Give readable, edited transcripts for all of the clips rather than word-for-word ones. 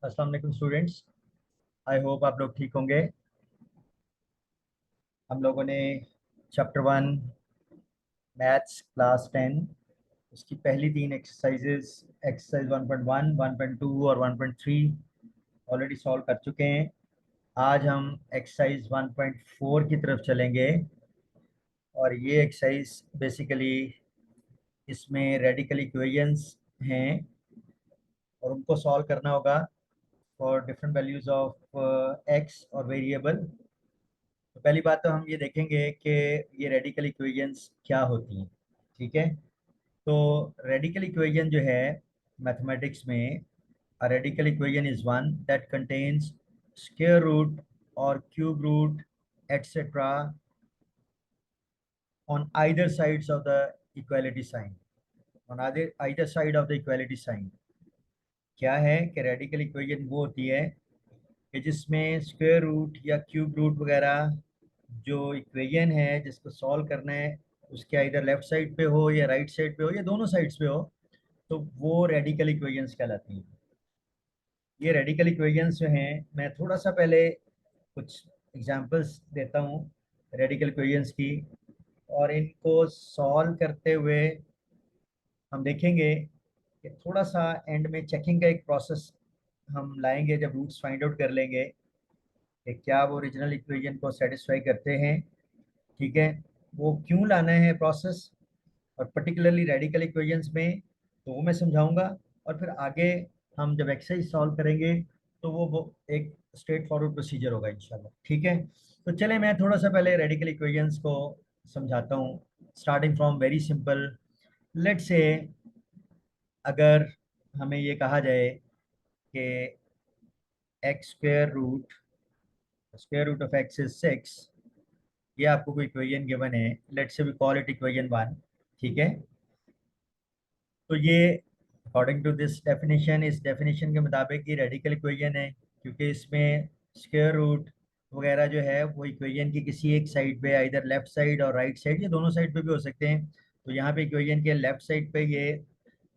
अस्सलाम वालेकुम students. I hope आप लोग ठीक होंगे। हम लोगों ने चैप्टर 1 मैथ्स क्लास 10 उसकी पहली तीन एक्सरसाइजेस एक्सरसाइज 1.1, 1.2 और 1.3 ऑलरेडी सॉल्व कर चुके हैं। आज हम एक्सरसाइज 1.4 की तरफ चलेंगे और ये एक्सरसाइज बेसिकली इसमें रेडिकल इक्वेशंस हैं और उनको सॉल्व करना होगा for different values of x और वेरिएबल। तो पहली बात तो हम ये देखेंगे कि ये रेडिकल इक्वेशंस क्या होती हैं। ठीक है, तो रेडिकल इक्वेशन जो है मैथमेटिक्स में, a radical equation is one that contains square root और cube root etcetera on either sides of the equality sign, on either side of the equality sign. क्या है कि रेडिकल इक्वेशन वो होती है कि जिसमें स्क्वायर रूट या क्यूब रूट वगैरह जो इक्वेशन है जिसको सॉल्व करना है, उसके इधर लेफ्ट साइड पे हो या राइट साइड पे हो या दोनों साइड्स पे हो, तो वो रेडिकल इक्वेशंस कहलाती हैं। ये रेडिकल इक्वेशंस जो हैं, मैं थोड़ा सा पहले कुछ एग्जांपल्स देता हूँ रेडिकल इक्वेशंस की, और इनको सॉल्व करते हुए हम देखेंगे कि थोड़ा सा एंड में चेकिंग का एक प्रोसेस हम लाएंगे जब रूट्स फाइंड आउट कर लेंगे कि क्या वो ओरिजिनल इक्वेशन को सेटिस्फाई करते हैं। ठीक है, वो क्यों लाना है प्रोसेस, और पर्टिकुलरली रेडिकल इक्वेशंस में, तो वो मैं समझाऊंगा। और फिर आगे हम जब एक्सरसाइज सॉल्व करेंगे तो वो एक स्ट्रेट फॉरवर्ड प्रोसीजर होगा इंशाल्लाह। ठीक है, तो चले मैं थोड़ा सा पहले रेडिकल इक्वेशंस को समझाता हूँ, starting from very simple. Let's say अगर हमें ये कहा जाए कि x square root of x is 6, ये आपको कोई इक्वेशन गिवन है, let's say we call it equation 1। ठीक है, तो ये अकॉर्डिंग टू दिस डेफिनेशन, इस डेफिनेशन के मुताबिक ये रेडिकल इक्वेशन है, क्योंकि इसमें स्क्वायर रूट वगैरह जो है वो इक्वेशन की किसी एक साइड पे, इधर लेफ्ट साइड और राइट साइड, ये दोनों साइड पे भी हो सकते हैं। तो यहाँ पे इक्वेशन के लेफ्ट साइड पे ये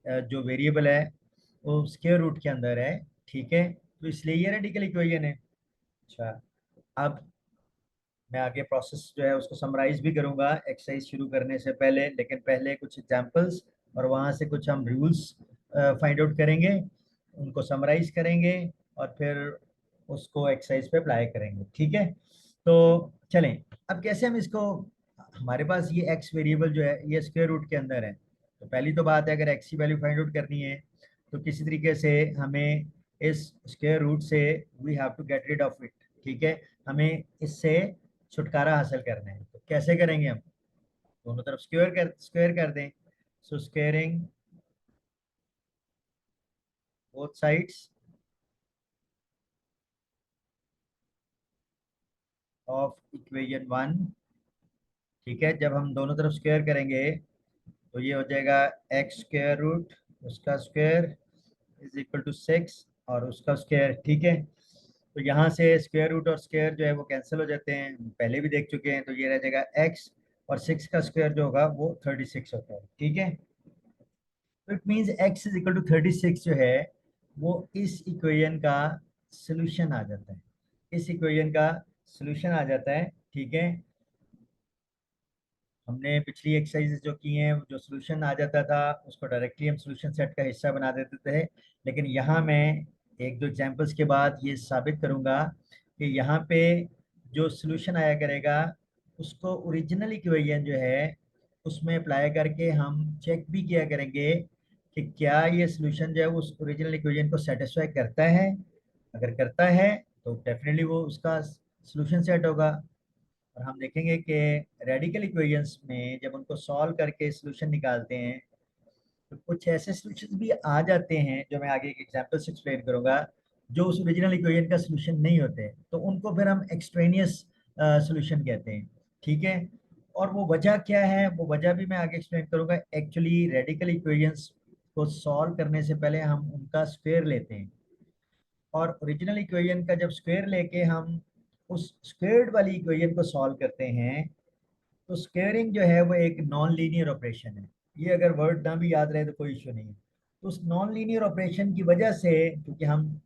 जो वेरिएबल है वो स्क्वायर रूट के अंदर है। ठीक है, तो इसलिए ये रेडिकल इक्वेशन है। अच्छा, अब मैं आगे प्रोसेस जो है उसको समराइज भी करूंगा एक्सरसाइज शुरू करने से पहले, लेकिन पहले कुछ एग्जांपल्स और वहाँ से कुछ हम रूल्स फाइंड आउट करेंगे, उनको समराइज करेंगे और फिर उसको एक्सरसाइज पे अप्लाई करेंगे। ठीक है, तो चलें अब कैसे हम इसको, हमारे पास ये एक्स वेरिएबल जो है ये स्क्वायर रूट के अंदर है, तो पहली तो बात है अगर एक्स की वैल्यू फाइंड आउट करनी है तो किसी तरीके से हमें इस स्क्वायर रूट से we have to get rid of it. ठीक है, हमें इससे छुटकारा हासिल करना है, तो कैसे करेंगे हम, दोनों तरफ स्क्वायर कर दें। So squaring both sides of equation 1। ठीक है, जब हम दोनों तरफ स्क्वायर करेंगे तो ये हो जाएगा एक्स स्क्वायर रूट, उसका स्क्वायर इज इक्वल टू 6 और उसका स्क्वायर। ठीक है, तो यहाँ से स्क्वायर रूट और स्क्वायर जो है वो कैंसिल हो जाते हैं, हम पहले भी देख चुके हैं, तो ये रह जाएगा एक्स, और 6 का स्क्वायर जो होगा वो 36 होता है। ठीक है, तो it means x is equal to 36 जो है वो इस इक्वेशन का सॉल्यूशन आ जाता है, इस इक्वेशन का सॉल्यूशन आ जाता है। ठीक है, हमने पिछली एक्सरसाइजेस जो की हैं जो सॉल्यूशन आ जाता था उसको डायरेक्टली हम सॉल्यूशन सेट का हिस्सा बना देते थे, लेकिन यहाँ मैं एक दो एग्जांपल्स के बाद ये साबित करूँगा कि यहाँ पे जो सॉल्यूशन आया करेगा उसको ओरिजिनल इक्वेशन जो है उसमें अप्लाई करके हम चेक भी किया करेंगे कि क्या ये सॉल्यूशन जो है उस ओरिजिनल इक्वेशन को सेटिस्फाई करता है। अगर करता है तो डेफिनेटली वो उसका सॉल्यूशन सेट होगा। और हम देखेंगे कि रेडिकल इक्वेशंस में जब उनको सॉल्व करके सॉल्यूशन निकालते हैं तो कुछ ऐसे सॉल्यूशंस भी आ जाते हैं जो मैं आगे एक एग्जांपल से एक्सप्लेन करूंगा, जो उस ओरिजिनल इक्वेशन का सॉल्यूशन नहीं होते, तो उनको फिर हम एक्सट्रेनियस सॉल्यूशन कहते हैं। ठीक है, और वो वजह क्या है, वो वजह भी मैं आगे एक्सप्लेन करूंगा। एक्चुअली रेडिकल इक्वेशंस को सॉल्व करने से पहले हम उनका स्क्वायर लेते हैं, और ओरिजिनल इक्वेशन का जब स्क्वायर लेके हम उस स्क्वेयर्ड वाली इक्वेशन को सॉल्व करते हैं, तो स्क्वेयरिंग जो है वो एक नॉन लीनियर ऑपरेशन है। ये अगर वर्ड ना भी याद रहे तो कोई इशू नहीं है। तो उस नॉन लीनियर ऑपरेशन की वजह से, क्योंकि हम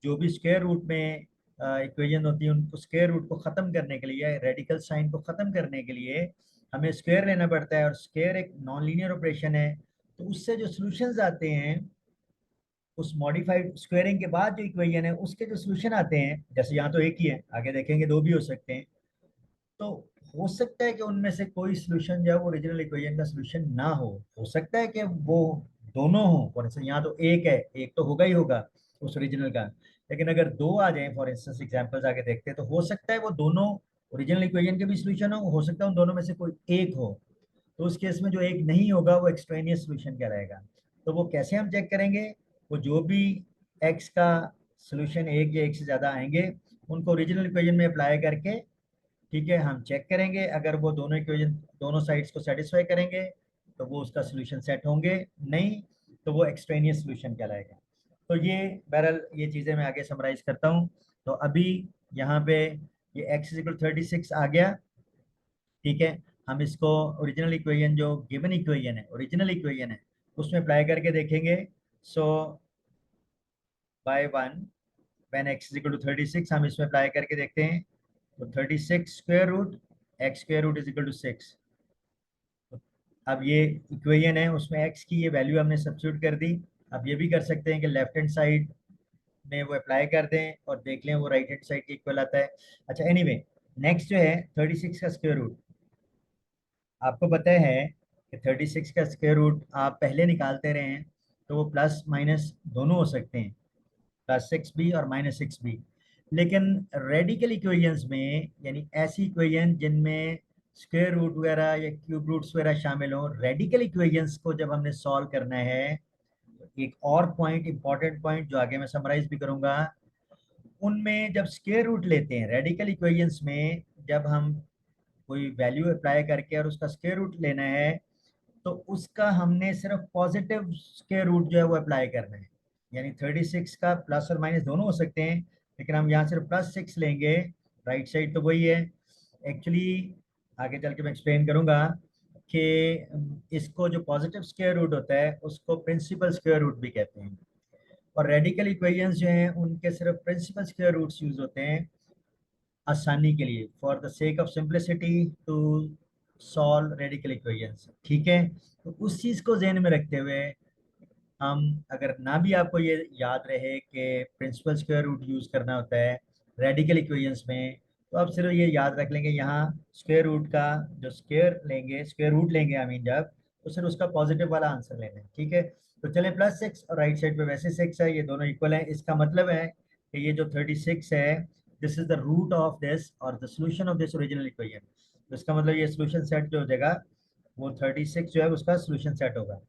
जो भी स्क्वायर रूट में इक्वेशन होती है, उनको स्क्वायर रूट को ख़त्म करने के लिए, रेडिकल साइन को ख़त्म करने के लिए हमें स्क्वायर लेना पड़ता है, और स्क्वायर एक नॉन लीनियर ऑपरेशन है। तो उससे जो सॉल्यूशंस आते हैं, उस मॉडिफाइड स्क्वेयरिंग के बाद जो इक्वेशन है उसके जो सॉल्यूशन आते हैं, जैसे यहाँ तो एक ही है, आगे देखेंगे दो भी हो सकते हैं, तो हो सकता है कि उनमें से कोई सॉल्यूशन जो है वो ओरिजिनल इक्वेशन का सॉल्यूशन ना हो सकता है कि वो दोनों हो। फॉर इंस्टेंस यहाँ तो एक है, एक तो होगा ही होगा उस ओरिजिनल का, लेकिन अगर दो आ जाए, फॉर इंस्टेंस एग्जांपल्स आगे देखते हैं, तो हो सकता है वो दोनों ओरिजिनल इक्वेशन के भी सॉल्यूशन हो सकता है उन दोनों में से कोई एक हो। तो उस केस में जो एक नहीं होगा वो एक्सट्रेनियस सॉल्यूशन कहलाएगा। तो वो कैसे हम चेक करेंगे? वो जो भी एक्स का सॉल्यूशन एक या एक से ज़्यादा आएंगे, उनको ओरिजिनल इक्वेशन में अप्लाई करके, ठीक है, हम चेक करेंगे। अगर वो दोनों इक्वेशन दोनों साइड्स को सेटिस्फाई करेंगे तो वो उसका सॉल्यूशन सेट होंगे, नहीं तो वो एक्सट्रेनियस सॉल्यूशन कहलाएगा। तो ये बहरहाल ये चीज़ें मैं आगे समराइज करता हूँ। तो अभी यहाँ पे ये x इक्वल 36 आ गया, ठीक है। हम इसको ओरिजिनल इक्वेशन, जो गिवन इक्वेशन है, ओरिजिनल इक्वेशन है, उसमें अप्लाई करके देखेंगे। So by one when x equal to 36, हम इसमें अप्लाई करके देखते हैं। तो 36 square root x square root is equal to 6। अब ये इक्वेशन है, उसमें x की ये वैल्यू हमने सब्स्टिट्यूट कर दी। अब ये भी कर सकते हैं कि लेफ्ट हैंड साइड में वो अप्लाई कर दें और देख लें वो राइट हैंड साइड के इक्वल आता है। अच्छा, एनीवे, नेक्स्ट जो है 36 का स्क्वायर रूट। आपको पता है कि 36 का स्क्वायर रूट आप पहले निकालते रहे हैं, तो वो प्लस माइनस दोनों हो सकते हैं, +6 भी और -6 भी। लेकिन रेडिकल इक्वेशंस में, यानी ऐसी इक्वेशन जिनमें स्क्वायर रूट वगैरह या क्यूब रूट्स वगैरह शामिल हो, रेडिकल इक्वेशंस को जब हमने सॉल्व करना है, तो एक और पॉइंट, इंपॉर्टेंट पॉइंट जो आगे मैं समराइज भी करूंगा, उनमें जब स्क्वायर रूट लेते हैं रेडिकल इक्वेशंस में, जब हम कोई वैल्यू अप्लाई करके और उसका स्क्वायर रूट लेना है, तो उसका हमने सिर्फ पॉजिटिव स्क्वायर रूट जो है वो अप्लाई करना है। यानी 36 का प्लस और माइनस दोनों हो सकते हैं, लेकिन हम यहाँ सिर्फ +6 लेंगे। राइट साइड तो वही है एक्चुअली। आगे चल के मैं एक्सप्लेन करूंगा कि इसको जो पॉजिटिव स्क्वायर रूट होता है उसको प्रिंसिपल स्क्वायर रूट भी कहते हैं, और रेडिकल इक्वेशंस जो हैं उनके सिर्फ प्रिंसिपल स्क्वायर रूट्स यूज होते हैं आसानी के लिए, for the sake of simplicity, to solve radical equations, ठीक है। तो उस चीज़ को जहन में रखते हुए हम, अगर ना भी आपको ये याद रहे कि प्रिंसिपल स्क्वायर रूट यूज़ करना होता है रेडिकल इक्वेशंस में, तो आप सिर्फ ये याद रख लेंगे, यहाँ स्क्वायर रूट का जो स्क्वायर लेंगे, स्क्वायर रूट लेंगे आई मीन, जब तो सिर्फ उसका पॉजिटिव वाला आंसर लेना है, ठीक है। तो चले, +6 और राइट साइड पे वैसे 6 है, ये दोनों इक्वल है। इसका मतलब है कि ये जो 36 है, this is the root of this और the solution of this original equation. तो इसका मतलब ये सोल्यूशन सेट जो हो जाएगा, वो 36 जो है उसका सोल्यूशन सेट होगा।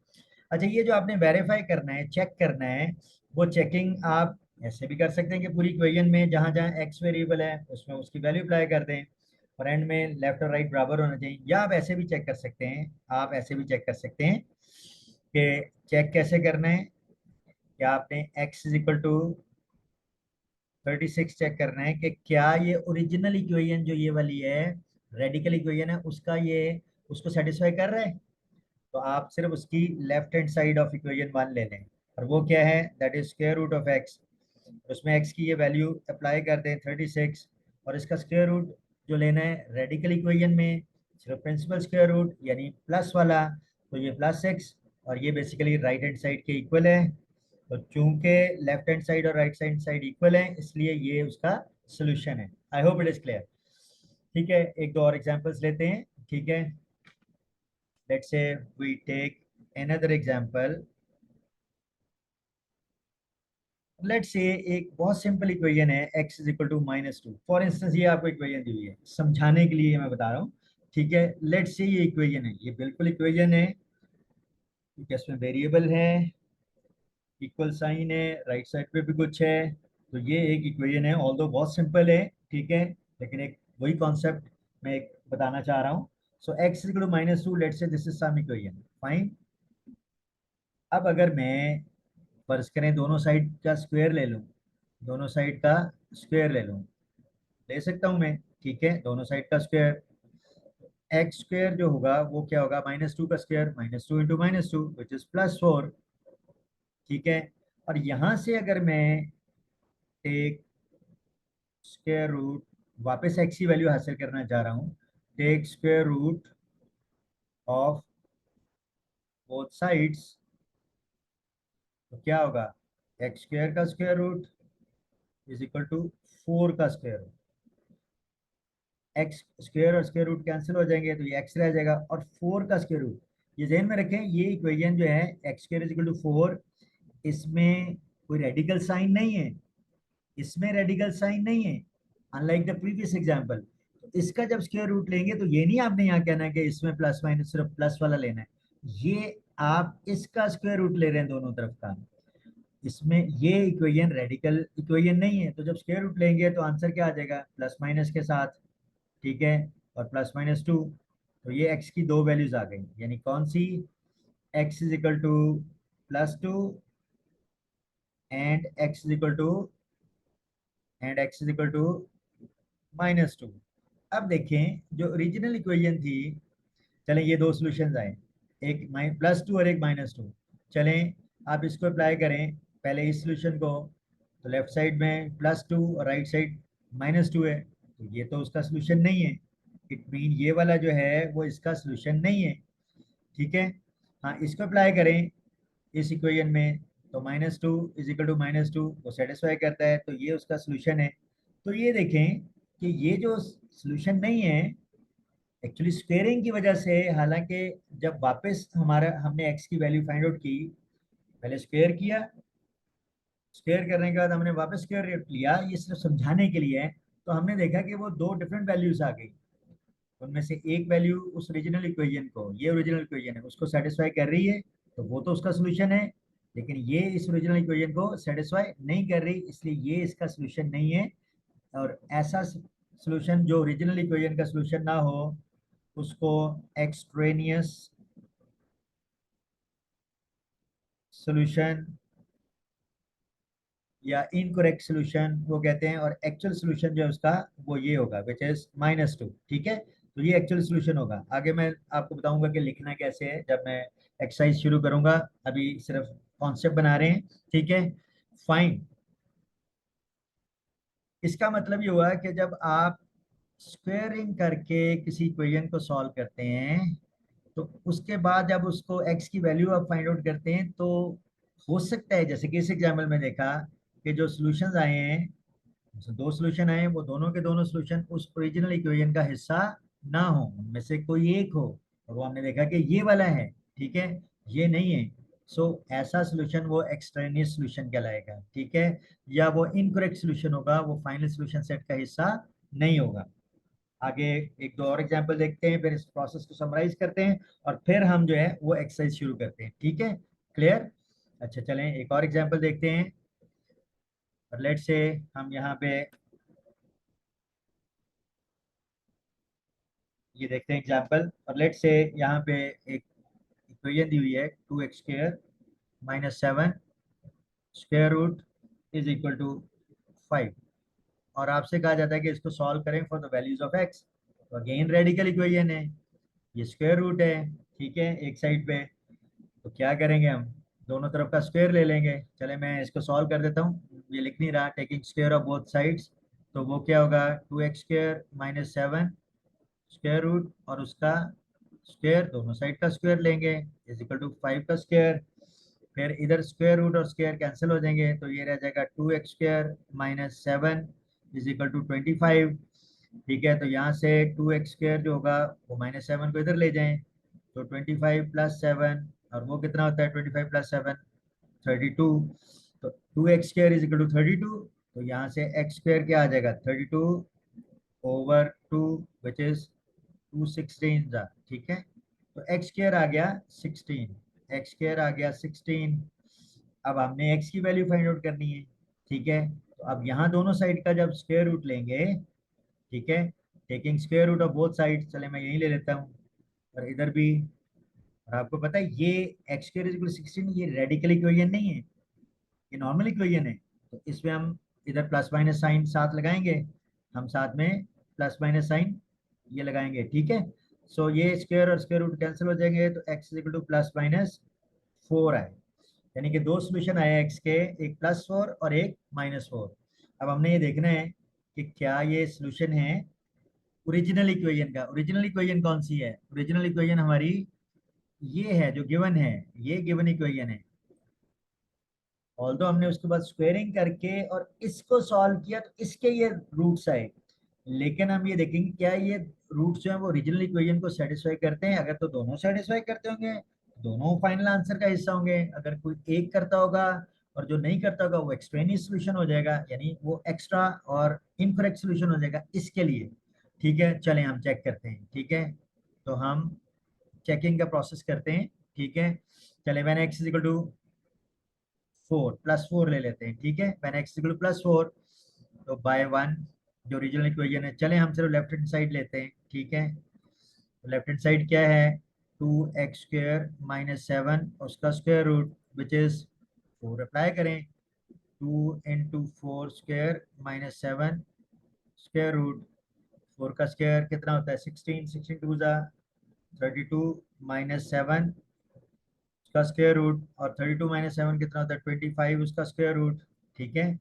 अच्छा, ये जो आपने वेरीफाई करना है, चेक करना है, वो चेकिंग आप ऐसे भी कर सकते हैं कि पूरी इक्वेशन में जहाँ जहाँ एक्स वेरिएबल है उसमें उसकी वैल्यू अप्लाई कर दें, और एंड में लेफ्ट और राइट बराबर होना चाहिए। या आप ऐसे भी चेक कर सकते हैं, आप ऐसे भी चेक कर सकते हैं कि चेक कैसे करना है, कि आपने x is equal to 36 check करना है कि क्या ये ओरिजिनल इक्वेशन जो ये वाली है, रेडिकल इक्वेशन है, उसका ये उसको सेटिस्फाई कर रहा है। तो आप सिर्फ उसकी left hand side of equation one ले लें, और वो क्या है, that is square root of x. उसमें एक्स की ये वैल्यू अप्लाई कर दें 36, और इसका स्क्वायर रूट जो लेना है रेडिकल इक्वेशन में, सिर्फ प्रिंसिपल स्क्वायर रूट यानी प्लस वाला, तो ये +6, और ये बेसिकली राइट हैंड साइड के इक्वल है। तो चूंकि लेफ्ट हैंड साइड और राइट हैंड साइड इक्वल है, इसलिए ये उसका सोल्यूशन है। I hope it is clear. ठीक है, एक दो और एग्जांपल्स लेते हैं, ठीक है। Let's say we take another example. Let's say एक बहुत सिंपल इक्वेशन है, x is equal to -2। For instance ये आपको इक्वेशन दी हुई है, समझाने के लिए मैं बता रहा हूँ, ठीक है। लेट्स से ये इक्वेशन है, ये बिल्कुल इक्वेशन है, ठीक है। इसमें वेरिएबल है, इक्वल साइन है, राइट साइड पे भी कुछ है। तो ये एक इक्वेशन है, ऑल्दो बहुत सिंपल है, ठीक है, लेकिन एक वही कॉन्सेप्ट मैं एक बताना चाह रहा हूँ। So x is equal to -2, let's say this is some equation, fine. अब अगर मैं फर्ज करें दोनों साइड का स्क्वायर ले लूं, दोनों साइड का स्क्वायर ले लूं, ले सकता हूं मैं, ठीक है, दोनों साइड का स्क्वायर। एक्स स्क्वायर जो होगा वो क्या होगा, -2 का स्क्वायर, -2 इंटू -2 विच इज +4, ठीक है। और यहां से अगर मैं टेक स्क्वायर रूट, वापस एक्स की वैल्यू हासिल करना चाह रहा हूँ, take square root of both sides, तो क्या होगा, एक्स स्क्वायर का square root is equal to 4 का स्क्वायर रूट। एक्स स्क्वायर और स्क्वायर रूट कैंसिल हो जाएंगे तो ये एक्स रह जाएगा, और 4 का स्क्वायर रूट, ये ध्यान में रखें, ये इक्वेशन जो है x square is equal to 4, इसमें कोई रेडिकल साइन नहीं है, इसमें रेडिकल साइन नहीं है, अनलाइक द प्रीवियस एग्जांपल। तो इसका जब स्क्वायर रूट लेंगे तो ये नहीं आपने यहाँ कहना है कि इसमें प्लस माइनस सिर्फ प्लस वाला लेना है, ये आप इसका स्क्वायर रूट ले रहे हैं दोनों तरफ का, इसमें ये इक्वेशन रेडिकल इक्वेशन नहीं है, तो जब स्क्वायर रूट लेंगे तो आंसर क्या आ जाएगा, प्लस माइनस के साथ, ठीक है, और प्लस माइनस 2, तो ये x की दो वैल्यूज आ गई, यानी कौन सी, x is equal to +2 and x is equal to -2। अब देखें जो ओरिजिनल इक्वेशन थी, चलें ये दो सॉल्यूशंस आए, एक +2 और एक -2, चलें आप इसको अप्लाई करें पहले इस सॉल्यूशन को, तो लेफ्ट साइड में +2 और राइट साइड -2 है, तो ये तो उसका सॉल्यूशन नहीं है, इट मीन ये वाला जो है वो इसका सॉल्यूशन नहीं है, ठीक है। हाँ, इसको अप्लाई करें इस इक्वेशन में, तो -2 इज इक्वल टू -2 वो सेटिस्फाई करता है, तो ये उसका सॉल्यूशन है। तो ये देखें कि ये जो सॉल्यूशन नहीं है एक्चुअली स्क्वेयरिंग की वजह से, हालांकि जब वापस हमारा हमने x की वैल्यू फाइंड आउट की, पहले स्क्वेयर किया, स्क्वेयर करने के बाद हमने वापस स्क्वेयर रूट लिया, ये सिर्फ समझाने के लिए है, तो हमने देखा कि वो दो डिफरेंट वैल्यूज आ गई, उनमें से एक वैल्यू उस ओरिजिनल इक्वेशन को, ये ओरिजिनल इक्वेशन है उसको सेटिस्फाई कर रही है, तो वो तो उसका सोल्यूशन है, लेकिन ये इस ओरिजिनल इक्वेशन को सेटिस्फाई नहीं कर रही, इसलिए ये इसका सोल्यूशन नहीं है। और ऐसा सोल्यूशन जो ओरिजिनल इक्वेशन का सोल्यूशन ना हो उसको एक्सट्रेनियस सोल्यूशन या इनकरेक्ट सोल्यूशन वो कहते हैं, और एक्चुअल सोल्यूशन जो है उसका वो ये होगा विच इज -2, ठीक है। तो ये एक्चुअल सोल्यूशन होगा, आगे मैं आपको बताऊंगा कि लिखना कैसे है जब मैं एक्सरसाइज शुरू करूंगा, अभी सिर्फ कॉन्सेप्ट बना रहे हैं, ठीक है। फाइन, इसका मतलब ये हुआ कि जब आप स्क्वेयरिंग करके किसी इक्वेशन को सॉल्व करते हैं, तो उसके बाद जब उसको x की वैल्यू आप फाइंड आउट करते हैं, तो हो सकता है जैसे कि इस एग्जाम्पल में देखा कि जो सॉल्यूशंस आए हैं, जो दो सॉल्यूशन आए हैं, वो दोनों के दोनों सॉल्यूशन उस ओरिजिनल इक्वेशन का हिस्सा ना हो, उनमें से कोई एक हो, और वो हमने देखा कि ये वाला है, ठीक है, ये नहीं है। सो ऐसा सॉल्यूशन वो एक्सट्रेनियस सॉल्यूशन कहलाएगा, ठीक है, या वो इनकरेक्ट सॉल्यूशन होगा, वो फाइनल सॉल्यूशन सेट का हिस्सा नहीं होगा। आगे एक दो और एग्जांपल देखते हैं, फिर इस प्रोसेस को समराइज करते हैं, और फिर हम जो है वो एक्सरसाइज शुरू करते हैं, ठीक है, क्लियर। अच्छा चलें एक और एग्जांपल देखते हैं, और लेट से हम यहाँ पे ये देखते हैं एग्जांपल, और लेट से यहाँ पे एक इक्वेशन दी हुई है 2x² -7 square root is equal to 5, और आपसे कहा जाता है कि इसको सॉल्व करें for the values of x, तो अगेन रेडिकल इक्वेशन है, ये स्क्वायर रूट है, ठीक है, एक साइड पे, तो क्या करेंगे हम, दोनों तरफ का स्क्वायर ले लेंगे, चले मैं इसको सॉल्व कर देता हूँ, ये लिख नहीं रहा, taking square of both sides, तो वो क्या होगा, 2x² -7 स्क्वायर रूट और उसका स्क्वायर, दोनों साइड का स्क्वायर लेंगे, इज इक्वल टू 5 का स्क्वायर, फिर इधर स्क्वायर रूट और स्क्वायर कैंसिल हो जाएंगे, तो ये रह जाएगा 2x² -7 इज इक्वल टू 25, ठीक है। तो यहाँ से 2x² जो होगा वो -7 को इधर ले जाएं, तो 25 + 7, और वो कितना होता है 25 + 7 32, तो 2x² इज इक्वल टू 32, तो यहाँ से x² क्या आ जाएगा 32/2 विच इज 216 जा, ठीक है। तो x² आ गया 16, x² आ गया 16, अब हमने x की वैल्यू फाइंड आउट करनी है, ठीक है। तो अब यहाँ दोनों साइड का जब स्क्वायर रूट लेंगे, ठीक है, taking square root of both side, चले मैं यही ले लेता हूँ, और इधर भी, और आपको पता है ये x² इज इक्वल 16 ये रेडिकल इक्वेशन नहीं है, ये नॉर्मल इक्वेशन है, तो इसमें हम इधर प्लस माइनस साइन साथ लगाएंगे, हम साथ में प्लस माइनस साइन ये लगाएंगे, ठीक है। सो ये स्क्वायर और स्क्वायर रूट कैंसिल हो जाएंगे, तो x इज इक्वल टू +-4 आए, यानी कि दो सॉल्यूशन आए x के, एक +4 और एक -4। अब हमने ये देखना है कि क्या ये सोल्यूशन है ओरिजिनल इक्वेशन का। ओरिजिनल इक्वेशन कौन सी है? ओरिजिनल इक्वेशन हमारी ये है जो गिवन है, ये गिवन इक्वेशन है। ऑल्दो हमने उसके बाद स्क्वेयरिंग करके और इसको सॉल्व किया तो इसके ये रूट्स आए, लेकिन हम ये देखेंगे क्या ये रूट्स जो है वो ओरिजिनल इक्वेशन को सेटिस्फाई करते हैं। अगर तो दोनों सेटिस्फाई करते होंगे दोनों फाइनल आंसर का हिस्सा होंगे। अगर कोई एक करता होगा और जो नहीं करता होगा वो एक्सट्रेनियस सोल्यूशन हो जाएगा, यानी वो एक्स्ट्रा और इनकरेक्ट सोल्यूशन हो जाएगा इसके लिए। ठीक है, चलें हम चेक करते हैं। ठीक है, तो हम चेकिंग का प्रोसेस करते हैं। ठीक है, चले मैंने एक्स इक्वल टू 4 +4 ले लेते हैं। ठीक है, मैंने एक्स इक्वल टू +4 तो बाय 1 जो ओरिजिनल इक्वेशन है। चले हम सिर्फ लेफ्ट हैंड साइड लेते हैं। ठीक है, तो लेफ्ट हैंड साइड क्या है? 2x² - 7 उसका square root which is 4 apply करें। 2 × 4² - 7 स्क्वायर रूट 4 का स्क्वायर कितना होता है? 16, 16 2 ज़ा 32 - 7 उसका स्क्वायर रूट, और 32 - 7 कितना होता है? 25 उसका स्क्वायर रूट। ठीक है,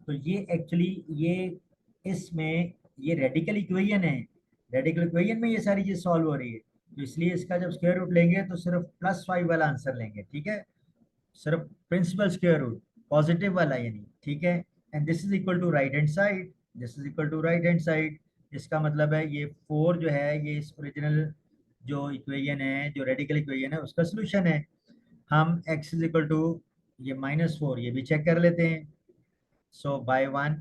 तो ये एक्चुअली ये इसमें ये रेडिकल इक्वेशन है। रेडिकल इक्वेशन में ये सारी चीज सॉल्व हो रही है, तो इसलिए इसका जब स्क्वायर रूट लेंगे तो सिर्फ +5 वाला आंसर लेंगे। ठीक है, सिर्फ प्रिंसिपल स्क्वायर रूट पॉजिटिव वाला यानी। ठीक है, and this is equal to right hand side, this is equal to right hand side. इसका मतलब है ये 4 जो है ये इस ओरिजिनल जो इक्वेशन है, जो रेडिकल इक्वेशन है उसका सोल्यूशन है। हम x इज इक्वल टू ये -4 ये भी चेक कर लेते हैं। सो बाय 1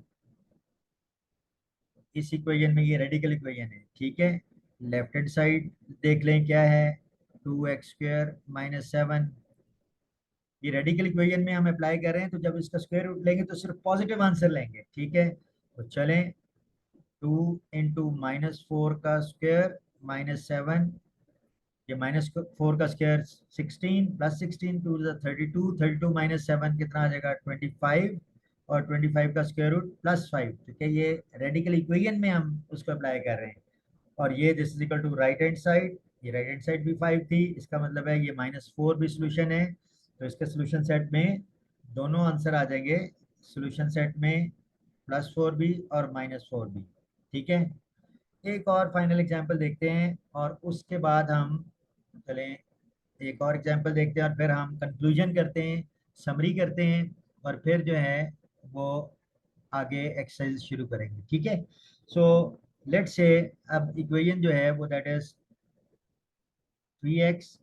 इस इक्वेशन में ये रेडिकल इक्वेशन है। ठीक है, लेफ्ट हैंड साइड देख लें क्या है? 2x² - 7 ये रेडिकल इक्वेशन में हम अप्लाई कर रहे हैं, तो जब इसका स्क्वायर रूट लेंगे तो सिर्फ पॉजिटिव आंसर लेंगे। ठीक है, तो चलें 2 × -4 का स्क्वायर -7 ये -4 का स्क्वायर 16 +16 2 32 32 - 7 कितना आ जाएगा? 25 और 25 का स्क्वायर रूट +5। ठीक है, ये रेडिकल इक्वेशन में हम उसको अप्लाई कर रहे हैं। और ये this is equal to right hand side, ये राइट हैंड साइड भी 5 थी, इसका मतलब है ये -4 भी सोल्यूशन है। तो इसके सोल्यूशन सेट में दोनों आंसर आ जाएंगे। सोल्यूशन सेट में +4 भी और -4 भी। ठीक है, एक और फाइनल एग्जांपल देखते हैं और उसके बाद हम चलें एक और एग्जांपल देखते हैं और फिर हम कंक्लूजन करते हैं, समरी करते हैं, और फिर जो है वो आगे एक्सरसाइज शुरू करेंगे। ठीक है, सो लेट्स से अब इक्वेशन जो है वो that is 3x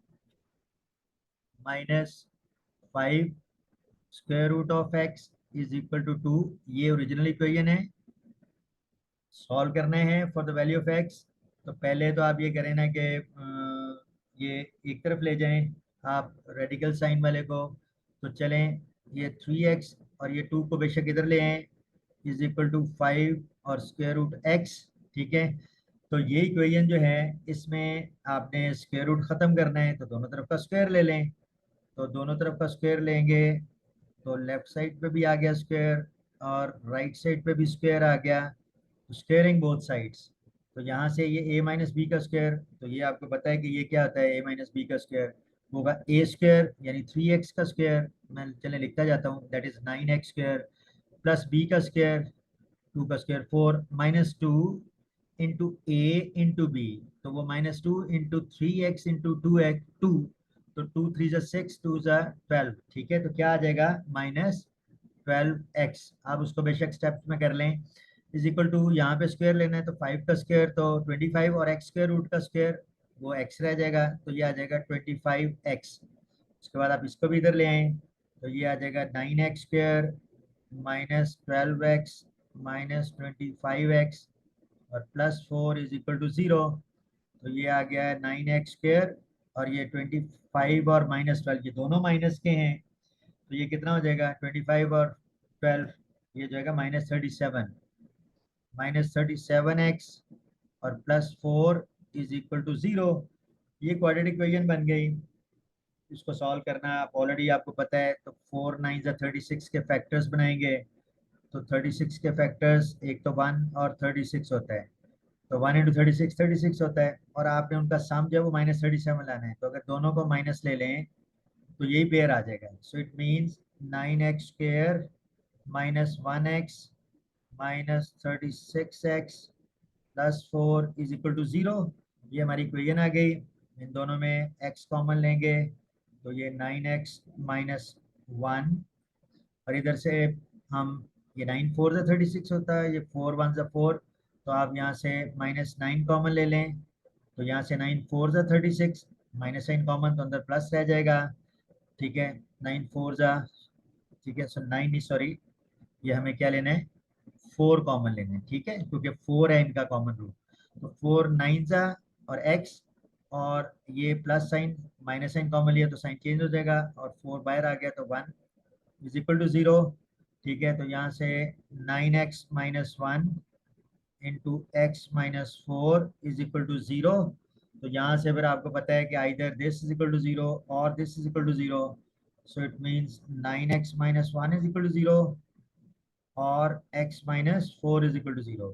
- 5 square root of x is equal to 2। ये ओरिजिनल इक्वेशन है। सॉल्व करने हैं for the value of x। तो पहले तो आप ये करें ना कि ये एक तरफ ले जाएं आप रेडिकल साइन वाले को। तो चलें ये 3x और ये 2 को बेशक इधर ले आए इज इक्वल टू 5 और स्क्वायर रूट x। ठीक है, तो ये इक्वेशन जो है इसमें आपने स्क्वायर रूट खत्म करना है, तो दोनों तरफ का स्क्वायर ले लें। तो दोनों तरफ का स्क्वायर लेंगे तो लेफ्ट साइड पे भी आ गया स्क्वायर और राइट साइड पे भी स्क्वायर आ गया, स्क्वेयरिंग बोथ साइड्स। तो यहाँ से ये a - b का स्क्वायर, तो ये आपको पता है कि ये क्या होता है? a - b का स्क्वायर होगा a² यानी 3x का स्क्वायर। मैं चले लिखता जाता हूँ, that is 9x² plus b का स्क्वायर 2 का square 4 -2 into a into b, तो वो -2 इंटू 3x इंटू 2 तो 2 3 जा 6 2 जा 12। ठीक है, तो क्या आ जाएगा? -12x। आप उसको बेशक स्टेप्स में कर लें। इज इक्वल टू यहाँ पे स्क्वायर लेना है तो 5 का स्क्वायर तो 25 और x स्क्वायर रूट का स्क्वायर वो x रह जाएगा, तो ये आ जाएगा 25x। उसके बाद आप इसको भी इधर ले आए तो ये आ जाएगा 9x² -12x -25x और +4 इज इक्वल टू 0। तो ये आ गया है 9x² और ये 25 और -12 ये दोनों माइनस के हैं, तो ये कितना हो जाएगा? 25 और 12 ये जाएगा -37 -37x और +4 इज इक्वल टू 0। ये क्वाड्रेटिक इक्वेशन बन गई। इसको सॉल्व करना आप ऑलरेडी आपको पता है, तो 4 9 36 के फैक्टर्स बनाएंगे। तो 36 के फैक्टर्स एक तो 1 और 36 होता है, तो 1 इंटू 36 36 होता है, और आपने उनका सम जो है वो -37 लाना है। तो अगर दोनों को माइनस ले लें तो यही पेयर आ जाएगा। So it means 9x² -1x minus 36x plus 4 is equal to 0। ये हमारी इक्वेशन आ गई। इन दोनों में x कॉमन लेंगे तो ये 9x माइनस 1, और इधर से हम ये 9 4 से 36 होता है, ये 4 1 से 4, तो आप यहाँ से -9 कॉमन ले लें, तो यहाँ से 9 4 से 36, माइनस साइन कॉमन तो अंदर प्लस रह जाएगा। ठीक है, 9 4 जा, ठीक है, सो 9 नहीं, सॉरी, ये हमें क्या लेना है, 4 कॉमन लेना है। ठीक है, क्योंकि 4 है इनका कॉमन रूट, तो 4 9 जा और x, और ये plus sign minus sign common लिया तो साइन चेंज हो जाएगा, और 4 बाहर आ गया तो 1 इज इक्वल टू 0। ठीक है, तो यहाँ से 9x minus 1 into x minus 4 is equal to 0। तो यहाँ से फिर आपको पता है कि either this is equal to 0 और this is equal to 0, so it means 9x minus 1 is equal to 0 और x minus 4 is equal to 0।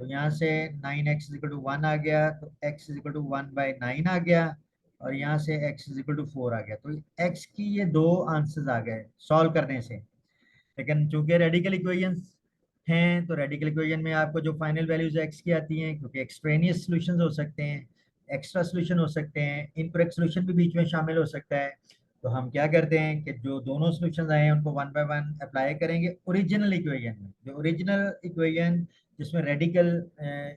तो यहाँ से 9x इज इक्वल टू 1 आ गया, तो x इज इक्वल टू 1/9 आ गया, और यहाँ से x इज इक्वल टू 4 आ गया। तो x की ये दो आंसर्स आ गए सॉल्व करने से। लेकिन चूंकि रेडिकल इक्वेशंस हैं, तो रेडिकल इक्वेशन में आपको जो फाइनल वैल्यूज एक्स की आती हैं, क्योंकि एक्सट्रेनियस सॉल्यूशंस हो सकते हैं, एक्स्ट्रा सॉल्यूशन हो सकते हैं, इनकरेक्ट सॉल्यूशन भी बीच में शामिल हो सकता है, तो हम क्या करते हैं कि जो दोनों सॉल्यूशंस आए हैं उनको वन बाय वन अप्लाई करेंगे ओरिजिनल इक्वेशन में। जो ओरिजिनल इक्वेशन जिसमें रेडिकल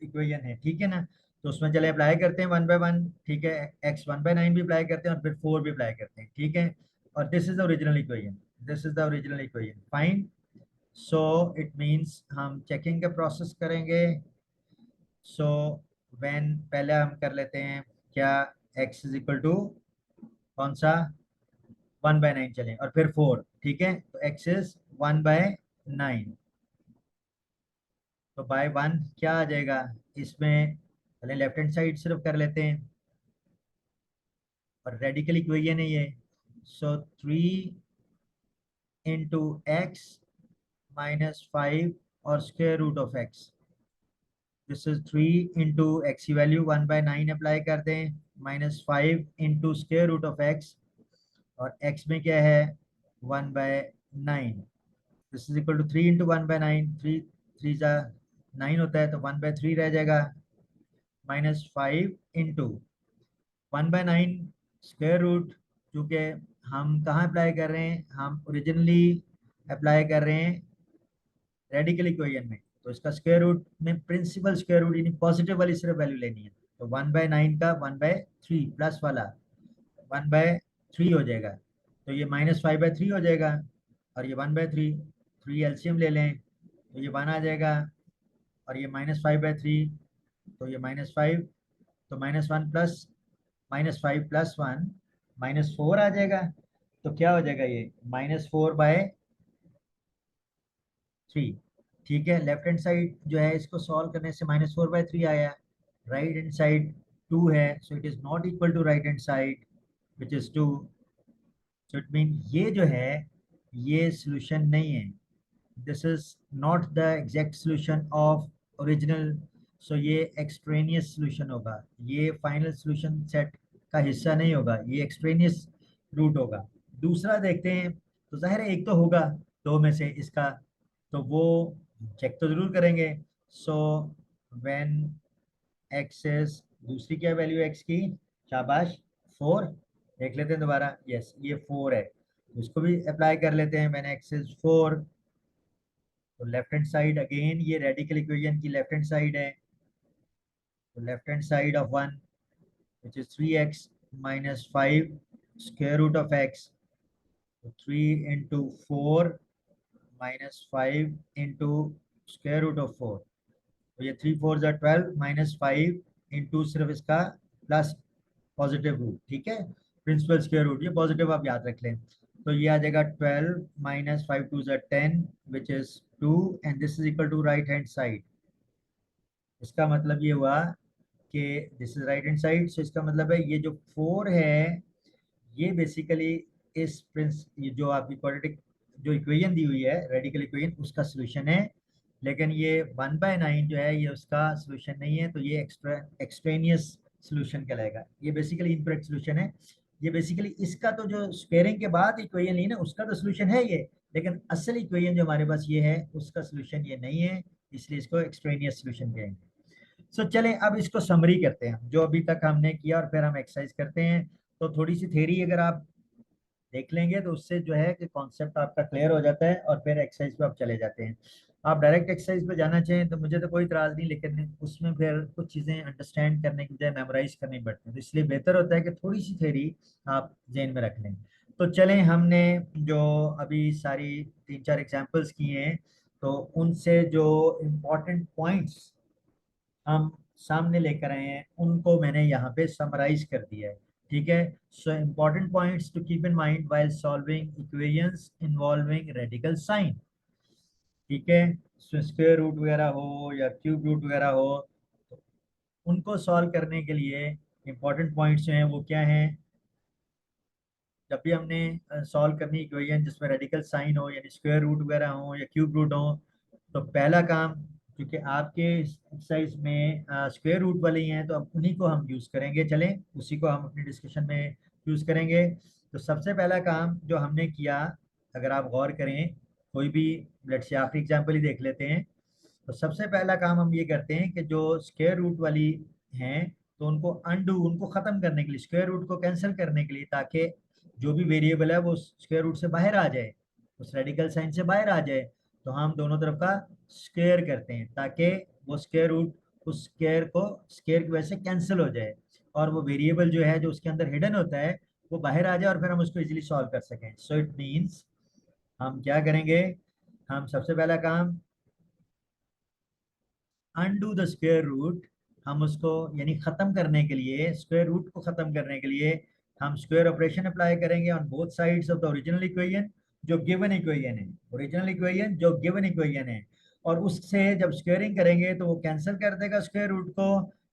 इक्वेशन है, ठीक है ना, तो उसमें चले अप्लाई करते हैं वन बाय वन। ठीक है, एक्स 1/9 भी अप्लाई करते हैं और फिर 4 भी अप्लाई करते हैं। ठीक है, और this is the original equation, this is the original equation, fine. So it means हम चेकिंग का प्रोसेस करेंगे। सो व्हेन, पहले हम कर लेते हैं क्या, x इज इक्वल टू कौन सा, 1/9 चलें, और फिर 4। ठीक है, तो x इज 1/9, तो बाय 1 क्या आ जाएगा इसमें, पहले लेफ्ट हैंड साइड सिर्फ कर लेते हैं, और रेडिकल इक्वेशन है ये। सो 3 इंटू एक्स माइनस 5 और square root of x, this is 3 into x की वैल्यू 1/9 अप्लाई कर दें, -5 into square root of x, और एक्स में क्या है 1/9, this is equal to 3 into 1/9, 3 3 जा 9 होता है, तो 1/3 रह जाएगा, -5 इंटू 1/9 स्क्वायर रूट, चूँकि हम कहाँ अप्लाई कर रहे हैं, हम ओरिजिनली अप्लाई कर रहे हैं रेडिकल इक्वेशन में, तो इसका स्क्वायर रूट में प्रिंसिपल स्क्वायर रूट यानी पॉजिटिव वाली सिर्फ वैल्यू लेनी है, तो 1/9 का 1/3 प्लस वाला 1/3 हो जाएगा, तो ये -5/3 हो जाएगा, और ये 1/3, 3 एलसीएम ले लें तो ये 1 आ जाएगा, और ये -5/3, तो ये -5, तो -1 प्लस -5 प्लस 1 -4 आ जाएगा, तो क्या हो जाएगा ये -4/3। ठीक है, लेफ्ट हैंड साइड जो है इसको सॉल्व करने से -4/3 आया, राइट हैंड साइड 2 है, so it is not equal to right hand side which is 2, so it mean ये जो है ये सॉल्यूशन नहीं है, this is not the exact solution of original, so ये एक्सट्रेनियस सॉल्यूशन होगा, ये फाइनल सॉल्यूशन सेट का हिस्सा नहीं होगा, ये एक्सट्रेनियस रूट होगा। दूसरा देखते हैं, तो जाहिर है एक तो होगा दो में से इसका, तो वो चेक तो जरूर करेंगे। सो व्हेन एक्स इज, दूसरी क्या वैल्यू एक्स की, शाबाश 4, देख लेते हैं दोबारा, यस ये 4 है, उसको भी अप्लाई कर लेते हैं, मैंने एक्स इज 4, तो लेफ्ट हैंड साइड अगेन ये रेडिकल इक्वेशन की लेफ्ट हैंड साइड है, तो left hand side of 1 which is 3x minus 5 square root of x, तो 3 into 4 -5 into square root of 4, तो ये 3 4 जा 12 -5 इंटू सिर्फ इसका प्लस पॉजिटिव रूट। ठीक है, प्रिंसिपल स्क्वायर रूट ये पॉजिटिव आप याद रख लें, तो ये आ जाएगा 12 -5 2 जा 10 which is 2, and this is equal to right hand side. इसका मतलब ये हुआ कि this is right hand side, so इसका मतलब है ये जो 4 है ये बेसिकली इस प्रिंस, ये जो आपकी क्वाड्रेटिक जो इक्वेशन दी हुई है रेडिकल इक्वेशन उसका सॉल्यूशन है, लेकिन ये 1/9 जो है ये उसका सॉल्यूशन नहीं है, तो ये एक्सट्रेनियस सॉल्यूशन कहलाएगा, ये बेसिकली इनकरेक्ट सॉल्यूशन है। ये बेसिकली इसका तो जो स्क्वेयरिंग के बाद इक्वेशन ली ना उसका तो सॉल्यूशन है ये, लेकिन असल इक्वेशन जो हमारे पास ये है उसका सॉल्यूशन ये नहीं है, इसलिए इसको एक्सट्रेनियस सोल्यूशन कहेंगे। सो चलें अब इसको समरी करते हैं जो अभी तक हमने किया, और फिर हम एक्सरसाइज करते हैं। तो थोड़ी सी थ्योरी अगर आप देख लेंगे तो उससे जो है कि कॉन्सेप्ट आपका क्लियर हो जाता है, और फिर एक्सरसाइज पे आप चले जाते हैं। आप डायरेक्ट एक्सरसाइज पे जाना चाहें तो मुझे तो कोई इतराज नहीं, लेकिन उसमें फिर कुछ चीज़ें अंडरस्टैंड करने की बजाय मेमोराइज करनी पड़ती हैं, तो इसलिए बेहतर होता है कि थोड़ी सी थ्योरी आप जहन में रख लें। तो चलें, हमने जो अभी सारी 3-4 एग्जांपल्स किए हैं, तो उनसे जो इम्पोर्टेंट पॉइंट्स हम सामने लेकर आए हैं उनको मैंने यहाँ पे समराइज कर दिया है। ठीक है। So important points to keep in mind while solving equations involving radical sign. ठीक है। सो स्क्वायर रूट वगैरह हो या क्यूब रूट वगैरह हो, तो उनको सॉल्व करने के लिए इम्पोर्टेंट पॉइंट्स जो हैं वो क्या हैं। जब भी हमने सॉल्व करनी इक्वेशन जिसमें रेडिकल साइन हो, यानी स्क्वायर रूट वगैरह हो या क्यूब रूट हो, तो पहला काम, क्योंकि आपके एक्सरसाइज में स्क्वायर रूट वाले ही हैं, तो अब उन्हीं को हम यूज़ करेंगे। चलें, उसी को हम अपनी डिस्कशन में यूज़ करेंगे। तो सबसे पहला काम जो हमने किया, अगर आप गौर करें, कोई भी लेट्स से आखिरी एग्जाम्पल ही देख लेते हैं। तो सबसे पहला काम हम ये करते हैं कि जो स्क्वायर रूट वाली हैं, तो उनको अनडू, उनको ख़त्म करने के लिए, स्क्वायर रूट को कैंसिल करने के लिए, ताकि जो भी वेरिएबल है वो स्क्वायर रूट से बाहर आ जाए, उस रेडिकल साइन से बाहर आ जाए, तो हम दोनों तरफ का स्क्वायर करते हैं ताकि वो स्क्वायर रूट उस स्क्वायर की वजह से कैंसिल हो जाए, और वो वेरिएबल जो है जो उसके अंदर हिडन होता है वो बाहर आ जाए, और फिर हम उसको इजीली सॉल्व कर सकें। सो इट मीन्स हम क्या करेंगे, हम सबसे पहला काम अनडू द स्क्वायर रूट, हम उसको यानी खत्म करने के लिए, स्क्वायर रूट को खत्म करने के लिए हम स्क्वायर ऑपरेशन अप्लाई करेंगे on both sides of the original equation, जो गिवन इक्वेशन है, ओरिजिनल इक्वेशन जो गिवन इक्वेशन है, और उससे जब स्क्वायरिंग करेंगे तो वो कैंसिल कर देगा स्क्वायर रूट को।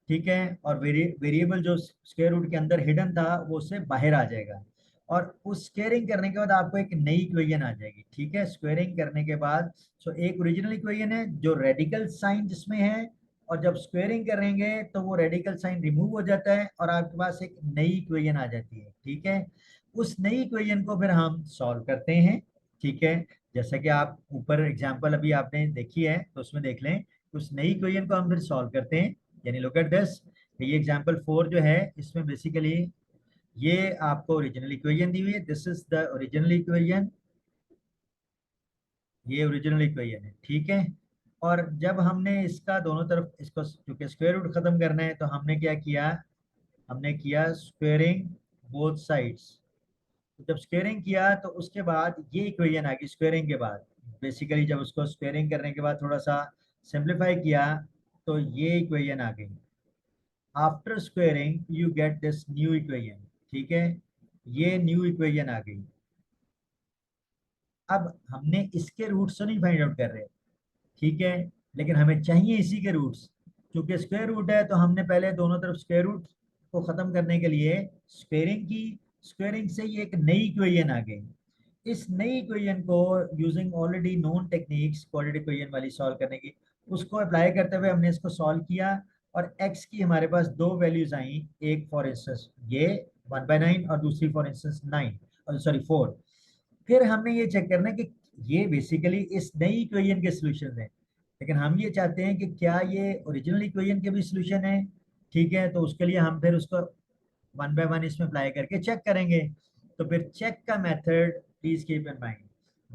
ठीक है। और वेरिएबल जो स्क्वायर रूट के अंदर हिडन था वो उससे बाहर आ जाएगा, और उस स्क्वेयरिंग करने के बाद आपको एक नई इक्वेशन आ जाएगी। ठीक है। स्क्वेयरिंग करने के बाद, सो एक ओरिजिनल इक्वेशन है जो रेडिकल साइन जिसमें है, और जब स्क्वेयरिंग करेंगे तो वो रेडिकल साइन रिमूव हो जाता है और आपके पास एक नई इक्वेशन आ जाती है। ठीक है। उस नई इक्वेशन को फिर हम सॉल्व करते हैं। ठीक है। जैसा कि आप ऊपर एग्जांपल अभी आपने देखी है, तो उसमें देख लें, उस नई इक्वेशन को हम फिर सॉल्व करते हैं। यानी लुक एट दिस, ये एग्जांपल 4 जो है इसमें बेसिकली ये आपको ओरिजिनल इक्वेशन दी हुई है, this is the original equation, ये ओरिजिनल इक्वेशन है। ठीक है। और जब हमने इसका दोनों तरफ इसको, क्योंकि स्क्वायर रूट खत्म करना है, तो हमने क्या किया, हमने किया स्क्वेयरिंग बोथ साइड्स। तो जब स्क्वेयरिंग किया तो उसके बाद ये इक्वेशन आ गई स्क्वेयरिंग के बाद। बेसिकली जब उसको स्क्वेयरिंग करने के बाद थोड़ा सा सिंप्लीफाई किया तो ये इक्वेशन आ गई। After squaring you get this new equation. ठीक है। ये न्यू इक्वेशन आ गई। अब हमने इसके रूट्स तो नहीं फाइंड आउट कर रहे, ठीक है, लेकिन हमें चाहिए इसी के रूट्स। क्योंकि स्क्वायर रूट है तो हमने पहले दोनों तरफ स्क्वायर रूट को खत्म करने के लिए स्क्वेयरिंग की, स्क्वेयरिंग से ये एक नई इक्वेशन आ गई। इस नई इक्वेशन को using already known techniques quadratic equation वाली सॉल्व करने की, उसको अप्लाई करते हुए हमने इसको सॉल्व किया, और x की हमारे पास दो वैल्यूज आई, एक फॉर इंस्टेंस ये 1/9 और दूसरी फॉर इंस्टेंस 9, सॉरी 4। फिर हमने ये चेक करना है कि ये बेसिकली इस नई इक्वेशन के सॉल्यूशन है, लेकिन हम ये चाहते हैं कि क्या ये ओरिजिनल इक्वेशन के भी सॉल्यूशन है। ठीक है। तो उसके लिए हम फिर उसको 1/1 इसमें अप्लाई करके चेक करेंगे। तो फिर चेक का method please keep in mind,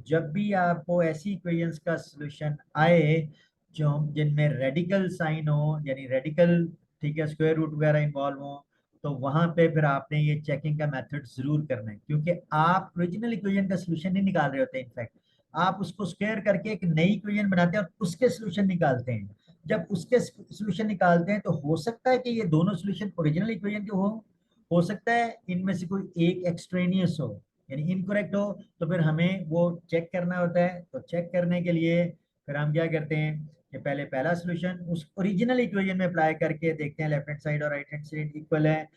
जब भी आपको ऐसी इक्वेशंस का सॉल्यूशन आए जो जिनमें रेडिकल साइन हो, यानी रेडिकल, ठीक है, स्क्वायर रूट वगैरह इन्वॉल्व हो, तो वहां पे फिर आपने ये चेकिंग का मेथड जरूर करना है, क्योंकि आप ओरिजिनल इक्वेशन का सॉल्यूशन नहीं निकाल रहे होते, इनफैक्ट आप उसको स्क्वायर करके एक नई इक्वेशन बनाते हैं और उसके सॉल्यूशन निकालते हैं। जब उसके सॉल्यूशन निकालते हैं तो हो सकता है कि ये दोनों सॉल्यूशन ओरिजिनल इक्वेशन के हो सकता है इनमें से कोई एक एक्सट्रेनियस हो, यानी इनकरेक्ट हो, तो फिर हमें वो चेक करना होता है। तो चेक करने के लिए फिर हम क्या करते हैं कि पहले पहला सॉल्यूशन उस ओरिजिनल इक्वेशन में अप्लाई करके देखते हैं लेफ्ट हैंड साइड और राइट हैंड साइड इक्वल है।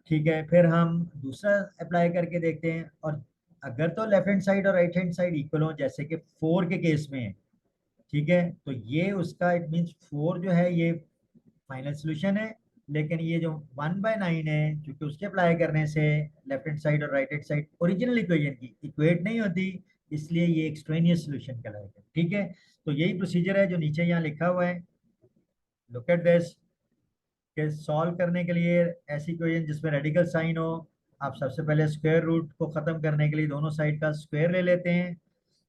ठीक है। फिर हम दूसरा अप्लाई करके देखते हैं, और अगर तो लेफ्ट हैंड साइड और राइट हैंड साइड इक्वल हो, जैसे कि 4 के केस में है, ठीक है, तो ये उसका इट मीन्स 4 जो है ये फाइनल सोल्यूशन है। लेकिन ये जो 1/9 है, क्योंकि उसके अप्लाई करने से लेफ्ट हैंड साइड और right hand side original equation की इक्वेट नहीं होती, इसलिए ये एक्सट्रेनियस सोल्यूशन कहलाएगा। ठीक है, तो यही प्रोसीजर है जो नीचे यहाँ लिखा हुआ है। लुक एट दिस, कि सॉल्व करने के लिए ऐसी इक्वेशन जिसमें रेडिकल साइन हो, आप सबसे पहले स्क्वायर रूट को खत्म करने के लिए दोनों साइड का स्क्वायर ले लेते हैं।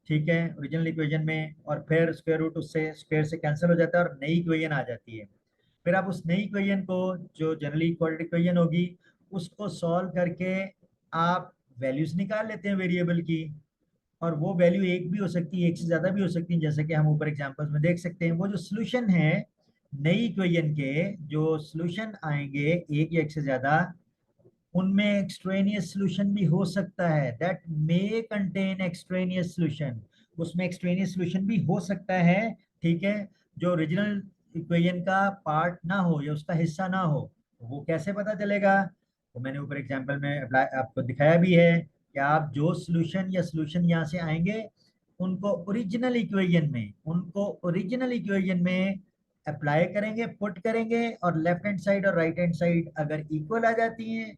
ठीक है, ओरिजिनल इक्वेशन में, और फिर स्क्वायर रूट उससे स्क्वायर से कैंसिल हो जाता है और नई इक्वेशन आ जाती है। फिर आप उस नई इक्वेशन को, जो जनरली क्वाड्रेटिक इक्वेशन होगी, उसको सॉल्व करके आप वैल्यूज निकाल लेते हैं वेरिएबल की। और वो वैल्यू एक भी हो सकती है, एक से ज्यादा भी हो सकती है, जैसे कि हम ऊपर एग्जांपल्स में देख सकते हैं। वो जो सोल्यूशन है नई इक्वेशन के, जो सोल्यूशन आएंगे एक या एक से ज्यादा, उनमें एक्सट्रेनियस सोल्यूशन भी हो सकता है, that may contain extraneous solution. उसमें एक्सट्रेनियस सोल्यूशन भी हो सकता है। ठीक है, जो ओरिजिनल इक्वेशन का पार्ट ना हो या उसका हिस्सा ना हो। वो कैसे पता चलेगा? तो मैंने ऊपर एग्जांपल में अप्लाई आपको दिखाया भी है कि आप जो सोल्यूशन या सोल्यूशन यहाँ से आएंगे, उनको ओरिजिनल इक्वेशन में अप्लाई करेंगे, पुट करेंगे, और लेफ्ट हैंड साइड और राइट हैंड साइड अगर इक्वल आ जाती हैं,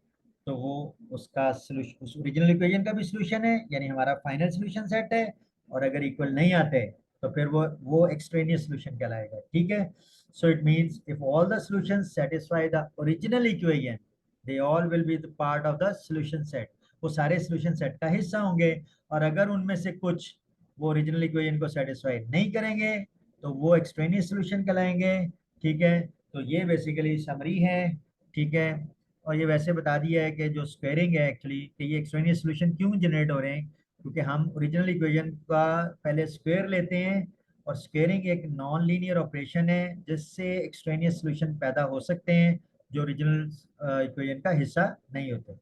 तो वो उसका सोल्यूशन, उस ओरिजिनल इक्वेशन का भी सोल्यूशन है, यानी हमारा फाइनल सोल्यूशन सेट है। और अगर इक्वल नहीं आते, तो फिर वो एक्सट्रेनियस सोल्यूशन कहलाएगा। ठीक है, so it means if all the solutions satisfy the original equation, they all will be the part of the solution set. वो सारे सोल्यूशन सेट का हिस्सा होंगे। और अगर उनमें से कुछ वो ओरिजिनल इक्वेशन को सेटिस्फाई नहीं करेंगे, तो वो एक्सट्रेनियस सोल्यूशन कहलाएंगे। ठीक है, तो ये बेसिकली समरी है। ठीक है, और ये वैसे बता दिया है कि जो स्क्वेयरिंग है एक्चुअली, कि ये एक्सट्रेनियस सोल्यूशन क्यों जनरेट हो रहे हैं, क्योंकि हम ओरिजिनल इक्वेशन का पहले स्क्वायर लेते हैं। और स्क्वेयरिंग एक नॉन लीनियर ऑपरेशन है, जिससे एक्सट्रेनियस सोल्यूशन पैदा हो सकते हैं, जो ओरिजिनल इक्वेशन का हिस्सा नहीं होते।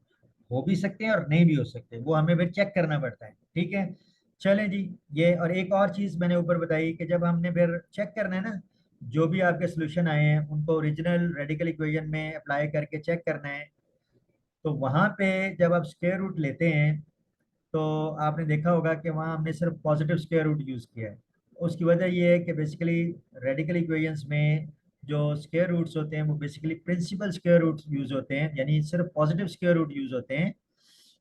हो भी सकते हैं और नहीं भी हो सकते, वो हमें फिर चेक करना पड़ता है। ठीक है, चलें जी। ये और एक और चीज़ मैंने ऊपर बताई कि जब हमने फिर चेक करना है ना, जो भी आपके सोल्यूशन आए हैं उनको ओरिजिनल रेडिकल इक्वेशन में अप्लाई करके चेक करना है। तो वहाँ पे जब आप स्क्वायर रूट लेते हैं, तो आपने देखा होगा कि वहाँ हमने सिर्फ पॉजिटिव स्क्वायर रूट यूज़ किया है। उसकी वजह ये है कि बेसिकली रेडिकल इक्वेशंस में जो स्क्वायर रूट्स होते हैं वो basically principal square root use होते हैं, यानी सिर्फ पॉजिटिव स्क्वायर रूट यूज़ होते हैं।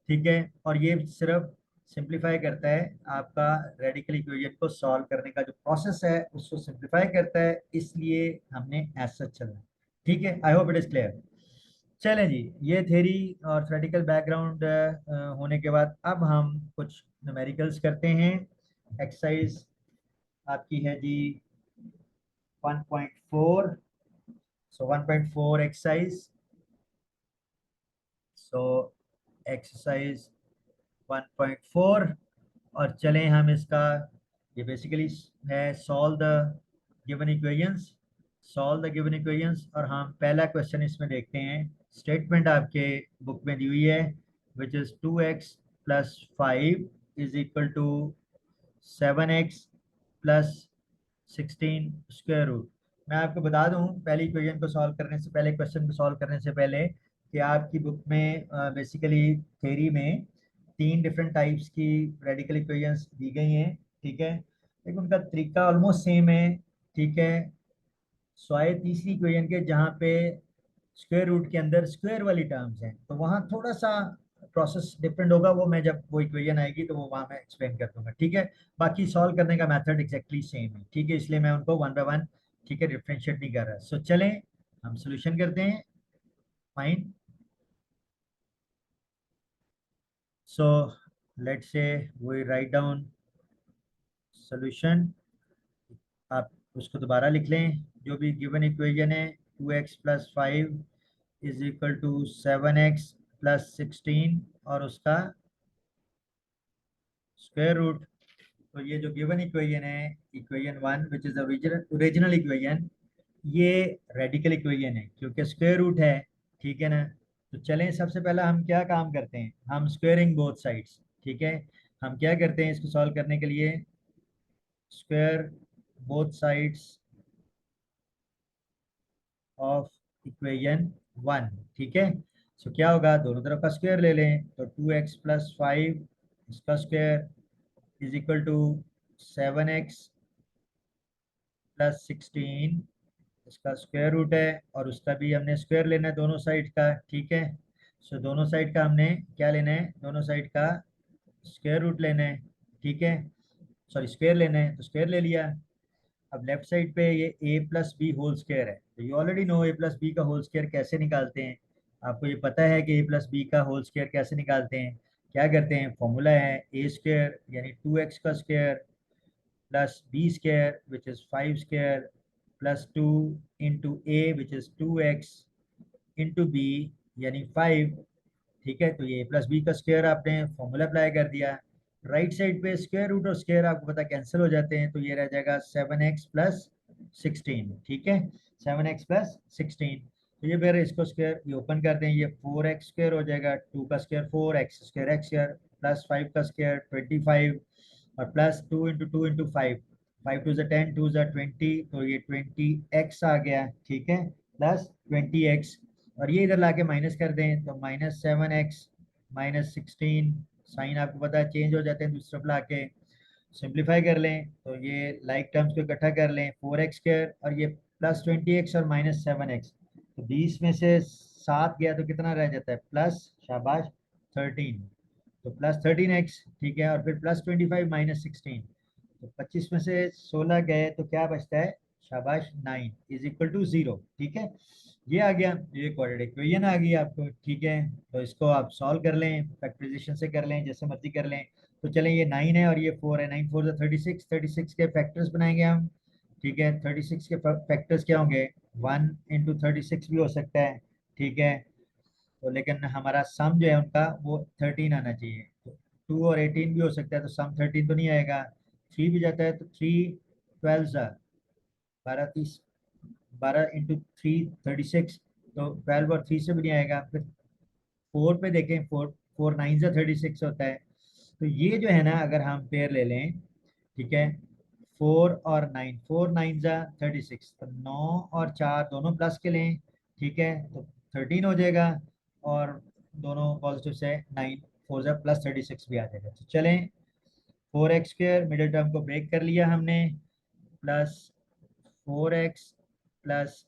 ठीक है, और ये सिर्फ सिंप्लीफाई करता है आपका रेडिकल इक्वेशन को सॉल्व करने का जो प्रोसेस है उसको सिंप्लीफाई करता है, इसलिए हमने ऐसा चलना है। ठीक है, I hope it is clear. चलें जी, ये थ्योरी और थ्योरेटिकल बैकग्राउंड होने के बाद अब हम कुछ न्यूमेरिकल्स करते हैं। एक्सरसाइज आपकी है जी 1.4। सो 1.4 एक्सरसाइज। सो एक्सरसाइज 1.4, और चलें हम इसका, ये बेसिकली है solve the given equations. Solve the given equations, और हम पहला क्वेश्चन इसमें देखते हैं। स्टेटमेंट आपके बुक में दी हुई है, which is 2x + 5 is equal to 7x + 16 square root. मैं आपको बता दूं, पहली इक्वेशन को सॉल्व करने से पहले, क्वेश्चन को सॉल्व करने से पहले, कि आपकी बुक में बेसिकली थ्योरी में 3 डिफरेंट टाइप्स की रेडिकल इक्वेशंस दी गई हैं। ठीक है, लेकिन उनका तरीका ऑलमोस्ट सेम है। ठीक है, स्वाय तीसरी इक्वेशन के जहाँ पे स्क्वायर रूट के अंदर स्क्वायर वाली टर्म्स हैं, तो वहाँ थोड़ा सा प्रोसेस डिफरेंट होगा। वो मैं जब वो इक्वेशन आएगी तो वो वहाँ मैं एक्सप्लेन कर दूंगा। ठीक है, बाकी सॉल्व करने का मेथड एग्जैक्टली सेम है। ठीक है, इसलिए मैं उनको वन बाय वन, ठीक है, डिफ्रेंशिएट नहीं कर रहा। सो चलें हम सोल्यूशन करते हैं। Fine, so let's say we write down solution. आप उसको दोबारा लिख लें, जो भी गिवन इक्वेशन है, 2x + 5 is equal to 7x + 16, और उसका स्क्वायर रूट। तो ये जो गिवन इक्वेशन है, equation 1 which is original equation, ये रेडिकल इक्वेशन है क्योंकि स्क्वायर रूट है। ठीक है ना, तो चलें सबसे पहला हम क्या काम करते हैं, हम स्क्वेयरिंग बोथ साइड्स। ठीक है, हम क्या करते हैं इसको सॉल्व करने के लिए, square both sides of equation 1। ठीक है, सो क्या होगा, दोनों तरफ का स्क्वायर ले लें, तो 2x + 5 इसका square is equal to 7x + 16 इसका स्क्वायर रूट है, और उसका भी हमने स्क्वायर लेना है दोनों साइड का। ठीक है, सो दोनों साइड का हमने क्या लेना है, दोनों साइड का स्क्वायर रूट लेना है। ठीक है, सॉरी स्क्वायर लेना है तो स्क्वायर ले लिया। अब लेफ्ट साइड पे ये a plus b whole square है, तो you already know a plus b का होल स्क्वायर कैसे निकालते हैं। आपको ये पता है कि ए प्लस बी का होल स्क्वायर कैसे निकालते हैं। क्या करते हैं, फॉर्मूला है ए स्क्वायर यानी 2x का square plus b square which is 5 square plus 2 into a which is 2x into b यानी 5। ठीक है, तो ये प्लस बी का स्क्वायर आपने फॉर्मूला अप्लाई कर दिया। राइट साइड पे स्क्वायर रूट और स्क्वायर आपको पता कैंसिल हो जाते हैं, तो ये रह जाएगा 7x प्लस 16। ठीक है, 7x प्लस 16। तो ये फिर इसको स्क्वायर ये ओपन कर दें, ये 4x स्क्वायर हो जाएगा, 2 का square 4x square x square plus 5 का स्क्वायर 25 और प्लस 2 इंटू 2 इंटू 5, 5 टू ज़ा 10 टू ज़ा 20, तो ये 20x आ गया। ठीक है, प्लस 20x और ये इधर लाके माइनस कर दें तो -7x -16, साइन आपको पता है चेंज हो जाते हैं दूसरी तरफ लाके। सिंप्लीफाई कर लें तो ये लाइक टर्म्स को इकट्ठा कर लें, 4x स्क्वायर और ये प्लस 20x और -7x, तो 20 में से 7 गया तो कितना रह जाता है, प्लस शाबाश 13, तो प्लस 13x। ठीक है, और फिर प्लस 25 -16, तो 25 में से 16 गए तो क्या बचता है, शाबाश 9 इज इक्वल टू 0। ठीक है, ये आ गया, ये क्वाड्रेटिक इक्वेशन आ गई आपको। ठीक है, तो इसको आप सॉल्व कर लें, फैक्टराइजेशन से कर लें, जैसे मर्जी कर लें। तो चलें, ये 9 है और ये 4 है, 9 4 जो 36, 36 के फैक्टर्स बनाएंगे हम। ठीक है, 36 के फैक्टर्स क्या होंगे, 1 इंटू 36 भी हो सकता है। ठीक है, तो लेकिन हमारा सम जो है उनका वो 13 आना चाहिए, तो 2 और 18 भी हो सकता है, तो सम 13 तो नहीं आएगा। 3 भी जाता है तो 3 12 12 30, 12 इंटू 3 36, तो 12 और 3 से भी नहीं आएगा। फिर 4 पे देखें, 4 4 9 जा 36 होता है, तो ये जो है ना अगर हम पेयर ले लें, ठीक है, 4 और 9, 4 9 जा 36, तो 9 और 4 दोनों प्लस के लें। ठीक है, तो 13 हो जाएगा और दोनों पॉजिटिव से 9 4 जा प्लस 36 भी आ जाएगा। तो चलें, 4x स्क्वायर मिडिल टर्म को ब्रेक कर लिया हमने, plus 4x plus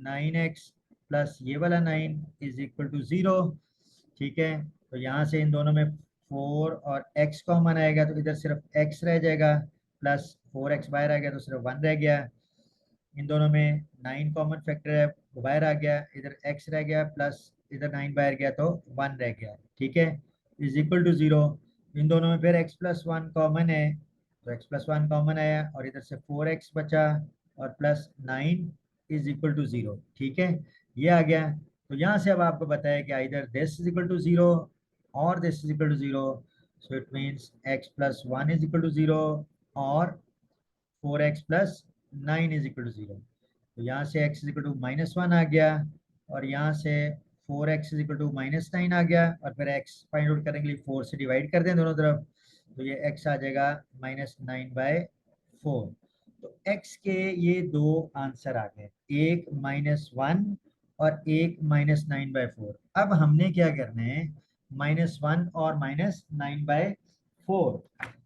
9x plus ये वाला 9 इज इक्वल टू 0। ठीक है, तो यहाँ से इन दोनों में 4 और x कॉमन आएगा, तो इधर सिर्फ x रह जाएगा, प्लस 4x बाहर आ गया तो सिर्फ 1 रह गया। इन दोनों में 9 कॉमन फैक्टर है, वो बाहर आ गया, इधर x रह गया, प्लस इधर 9 बाहर गया तो 1 रह गया। ठीक है, इज इक्वल टू 0। इन दोनों में फिर x प्लस 1 कॉमन है, तो x प्लस 1 कॉमन आया और इधर से 4x बचा और प्लस 9 इज इक्वल टू 0। ठीक है, ये आ गया। तो यहाँ से अब आपको बताया कि इधर दिस इज इक्वल टू 0 और this is equal to 0, so it means x plus 1 is equal to 0 और 4x plus 9 is equal to 0। तो यहाँ से x इज इक्वल टू -1 आ गया और यहाँ से 4x इज इक्वल टू -9 आ गया, और फिर x फाइंड आउट करने के लिए 4 से डिवाइड कर दें दोनों तरफ, तो ये x आ जाएगा -9/4। तो x के ये दो आंसर आ गए, एक -1 और एक -9/4। अब हमने क्या करना है, -1 और -9/4।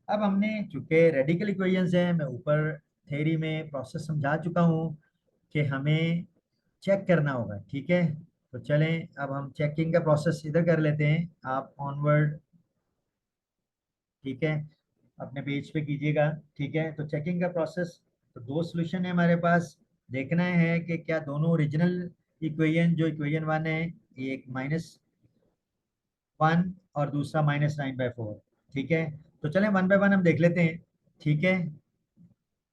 अब हमने चूंकि रेडिकल इक्वेशंस हैं, मैं ऊपर थ्योरी में प्रोसेस समझा चुका हूँ कि हमें चेक करना होगा। ठीक है, तो चलें अब हम चेकिंग का प्रोसेस इधर कर लेते हैं, आप ऑनवर्ड, ठीक है, अपने पेज पे कीजिएगा। ठीक है, तो चेकिंग का प्रोसेस, तो दो सोल्यूशन है हमारे पास, देखना है कि क्या दोनों ओरिजिनल इक्वेशन, जो इक्वेशन 1 है एक -1 और दूसरा -9/4। ठीक है, तो चलें 1 बाय 1 हम देख लेते हैं। ठीक है,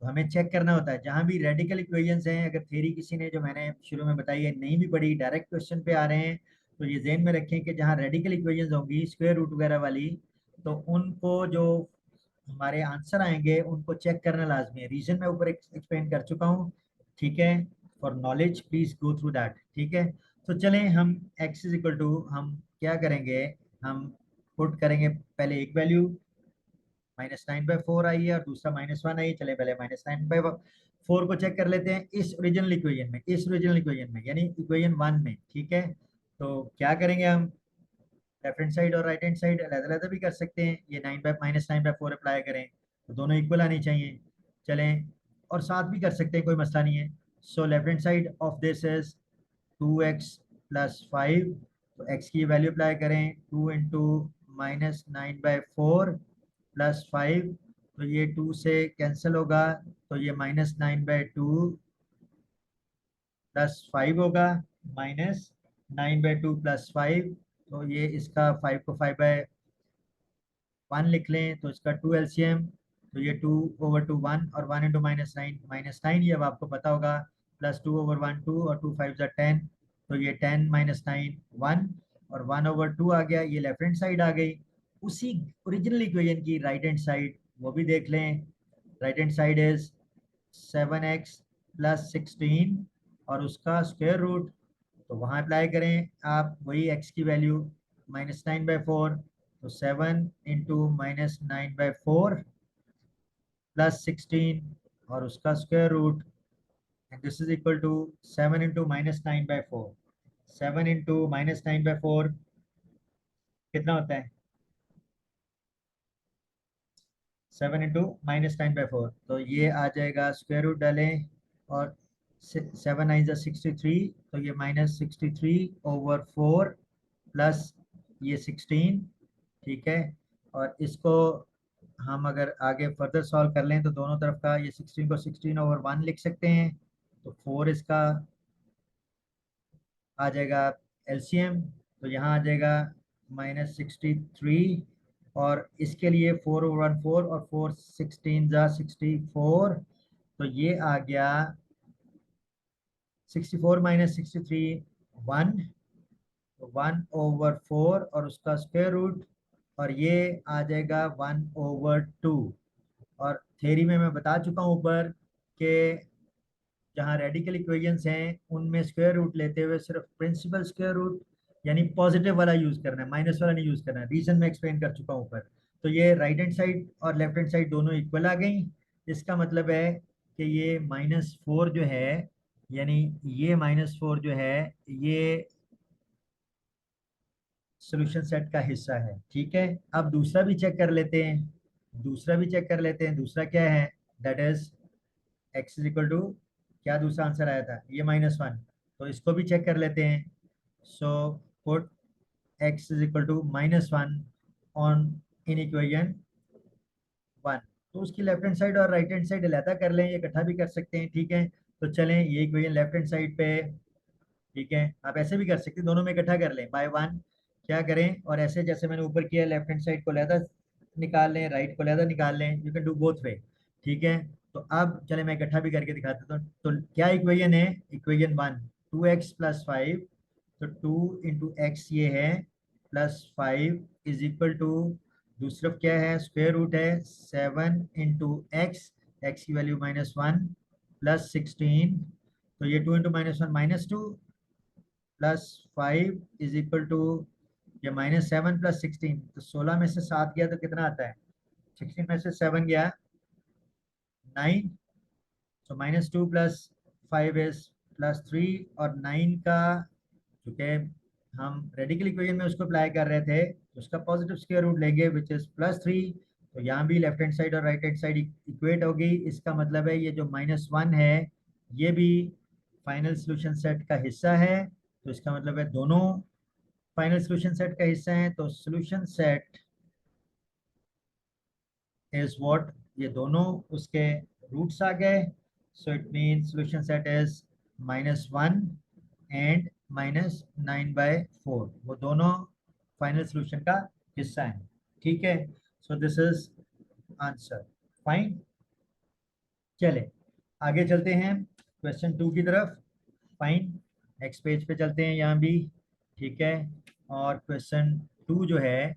तो हमें चेक करना होता है जहां भी रेडिकल इक्वेशंस हैं, अगर थ्योरी किसी ने जो मैंने शुरू में बताई है नहीं भी पढ़ी, डायरेक्ट क्वेश्चन पे आ रहे हैं, तो ये ध्यान में रखें कि जहां रेडिकल इक्वेशंस होंगी स्क्वायर रूट वगैरह वाली, तो उनको जो हमारे आंसर आएंगे उनको चेक करना लाजमी है। रीजन मैं ऊपर एक्सप्लेन कर चुका हूँ। ठीक है, for knowledge please go through that. ठीक है, तो चलें हम x इज इक्वल टू, हम क्या करेंगे, हम पुट करेंगे पहले एक वैल्यू, -9/4 आई है और दूसरा -1 आई है। चले पहले -9/4 को चेक कर लेते हैं इस ओरिजिनल इक्वेशन में, इस ओरिजिनल इक्वेशन में यानी इक्वेशन 1 में। ठीक है, तो क्या करेंगे हम, लेफ्ट हैंड साइड और राइट हैंड साइड अलग अलग भी कर सकते हैं, ये 9/-9/4 अप्लाई करें तो दोनों इक्वल आनी चाहिए। चलें, और साथ भी कर सकते हैं, कोई मसला नहीं है। So left hand side of this is 2x plus 5, तो x की वैल्यू अप्लाई करें, 2 इंटू -9/4 प्लस 5, तो ये 2 से कैंसिल होगा, तो ये -9/2 प्लस 5 होगा, -9/2 प्लस 5, तो ये इसका 5 को 5/1 लिख लें, तो इसका 2 एलसीएम, तो ये 2/2 1, और 1 इंटू -9, ये अब आपको पता होगा, प्लस 2/1 2, और 2 5 10, तो ये 10 -9 1, और 1/2 आ गया, ये लेफ्ट हैंड साइड आ गई। उसी ओरिजिनल इक्वेशन की राइट हैंड साइड वो भी देख लें। Right hand side is 7x plus 16 और उसका स्क्वायर रूट, तो वहाँ अप्लाई करें आप वही x की वैल्यू, -9/4, तो 7 इंटू -9/4 प्लस 16 और उसका square root, and this is equal to 7 into -9/4। 7 into -9/4 कितना होता है? 7 इंटू -9/4, तो ये आ जाएगा, स्क्वायर रूट डालें, और 7 9 × 63, तो ये -63/4 प्लस ये 16, ठीक है। और इसको हम अगर आगे फर्दर सॉल्व कर लें तो दोनों तरफ का ये 16 को 16/1 लिख सकते हैं, तो 4 इसका आ जाएगा एलसीएम, तो यहाँ आ जाएगा -63, और इसके लिए 4/1 4, और 4 16 जा 64, तो ये आ गया 64 -63 1, तो 1/4 और उसका स्क्वायर रूट, और ये आ जाएगा 1/2। और थ्योरी में मैं बता चुका हूँ ऊपर कि जहाँ रेडिकल इक्वेशंस हैं उनमें स्क्वायर रूट लेते हुए सिर्फ प्रिंसिपल स्क्वायर रूट यानी पॉजिटिव वाला यूज करना है, माइनस वाला नहीं यूज करना है। रीजन में एक्सप्लेन कर चुका हूँ ऊपर। तो ये राइट हैंड साइड और लेफ्ट हैंड साइड दोनों इक्वल आ गई। इसका मतलब है कि ये -4 जो है, यानी ये -4 जो है, ये सोल्यूशन सेट का हिस्सा है, ठीक है। अब दूसरा भी चेक कर लेते हैं, दूसरा भी चेक कर लेते हैं। दूसरा क्या है? That is x is equal to, क्या दूसरा आंसर आया था? ये -1, तो इसको भी चेक कर लेते हैं। So put x is equal to -1 on in equation 1, तो उसकी लेफ्ट हैंड साइड और राइट हैंड साइड अलहदा कर लें, ये इकट्ठा भी कर सकते हैं, ठीक है। तो चलें, ये इक्वेशन लेफ्ट हैंड साइड पे, ठीक है, आप ऐसे भी कर सकते हैं, दोनों में इकट्ठा कर लें बाय 1, क्या करें, और ऐसे जैसे मैंने ऊपर किया, लेफ्ट हैंड साइड को अलहदा निकाल लें, राइट को अलहदा निकाल लें, you can do both way, ठीक है। तो अब चले मैं इकट्ठा भी करके दिखा देता हूँ। तो क्या इक्वेशन है? इक्वेशन 1, 2x प्लस 5, तो 2 इंटू एक्स ये है, प्लस 5 इज इक्वल टू, दूसरी तरफ क्या है? स्क्वायर रूट है 7 इंटू एक्स, एक्स की वैल्यू -1 प्लस 16, तो ये 2 into -1 -2 plus 5 is equal to, ये -7 प्लस 16, तो 16 में से 7 गया तो कितना आता है? 16 में से 7 गया 9, सो -2 प्लस 5 इज +3, और 9 का चूंकि हम रेडिकल इक्वेशन में उसको अप्लाई कर रहे थे, तो उसका पॉजिटिव स्क्वायर रूट लेंगे विच इज +3, तो यहाँ भी लेफ्ट हैंड साइड और राइट हैंड साइड इक्वेट होगी। इसका मतलब है ये जो -1 है ये भी फाइनल सॉल्यूशन सेट का हिस्सा है, तो इसका मतलब है दोनों फाइनल सॉल्यूशन सेट का हिस्सा है। तो सॉल्यूशन सेट इज व्हाट, ये दोनों उसके रूट्स आ गए, सो it mean solution set is -1 and -9/4, वो दोनों फाइनल सॉल्यूशन का हिस्सा है, ठीक है। So this is answer, fine. चले आगे चलते हैं क्वेश्चन 2 की तरफ, फाइन। नेक्स्ट पेज पे चलते हैं यहाँ भी, ठीक है। और क्वेश्चन 2 जो है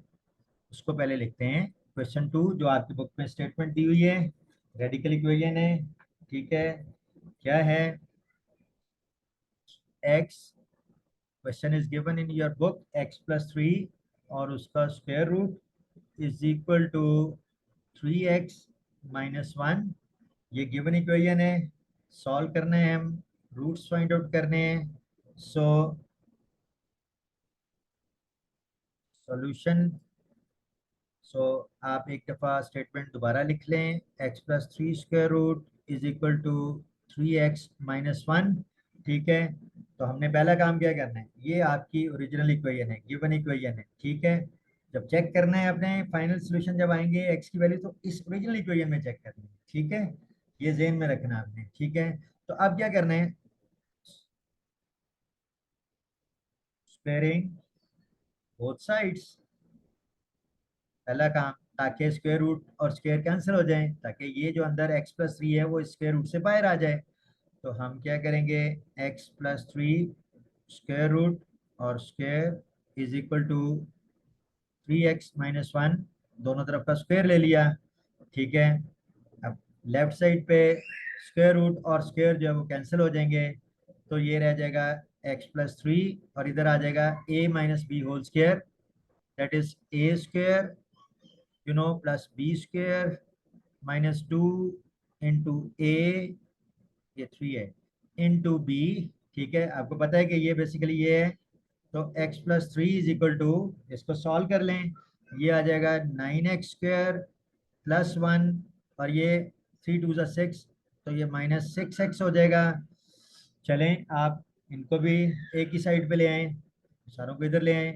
उसको पहले लिखते हैं। क्वेश्चन 2 जो आपकी बुक में स्टेटमेंट दी हुई है, रेडिकल इक्वेशन है, ठीक है। क्या है? x, question is given in your book, x plus 3 और उसका square root is equal to 3x -1, ये गिवन इक्वेशन है। सॉल्व करना है, हम रूट्स फाइंड आउट करने हैं। सो सॉल्यूशन, सो आप एक दफ़ा स्टेटमेंट दोबारा लिख लें, x plus 3 square root is equal to 3x -1, ठीक है। तो हमने पहला काम क्या करना है, ये आपकी ओरिजिनल इक्वेशन है, गिवन इक्वेशन है, ठीक है। जब चेक करना है अपने फाइनल सोल्यूशन जब आएंगे एक्स की वैल्यू, तो इस ओरिजिनल इक्वेशन में चेक करनी है, ठीक है। ये ज़हन में रखना आपने, ठीक है। तो अब क्या करना है, स्क्वायरिंग बोथ साइड्स, पहला काम, ताकि स्क्वायर रूट और स्क्वायर कैंसिल हो जाए, ताकि ये जो अंदर x+3 है वो स्क्वायर रूट से बाहर आ जाए। तो हम क्या करेंगे, x+3 स्क्वायर रूट और square is equal to 3x-1, दोनों तरफ का स्क्वायर ले लिया, ठीक है। अब लेफ्ट साइड पे स्क्वायर रूट और स्क्वायर जो है वो कैंसिल हो जाएंगे, तो ये रह जाएगा x+3, और इधर आ जाएगा a-b whole square, that is a square plus b square -2 into a, ये 3 है, इंटू बी, ठीक है। आपको पता है कि ये बेसिकली ये है। तो x+3 इज इक्वल टू, इसको सॉल्व कर लें, ये आ जाएगा 9x² +1, और ये 3 × 2 = 6, तो ये -6x हो जाएगा। चलें आप इनको भी एक ही साइड पे ले आए, सारों को इधर ले आए,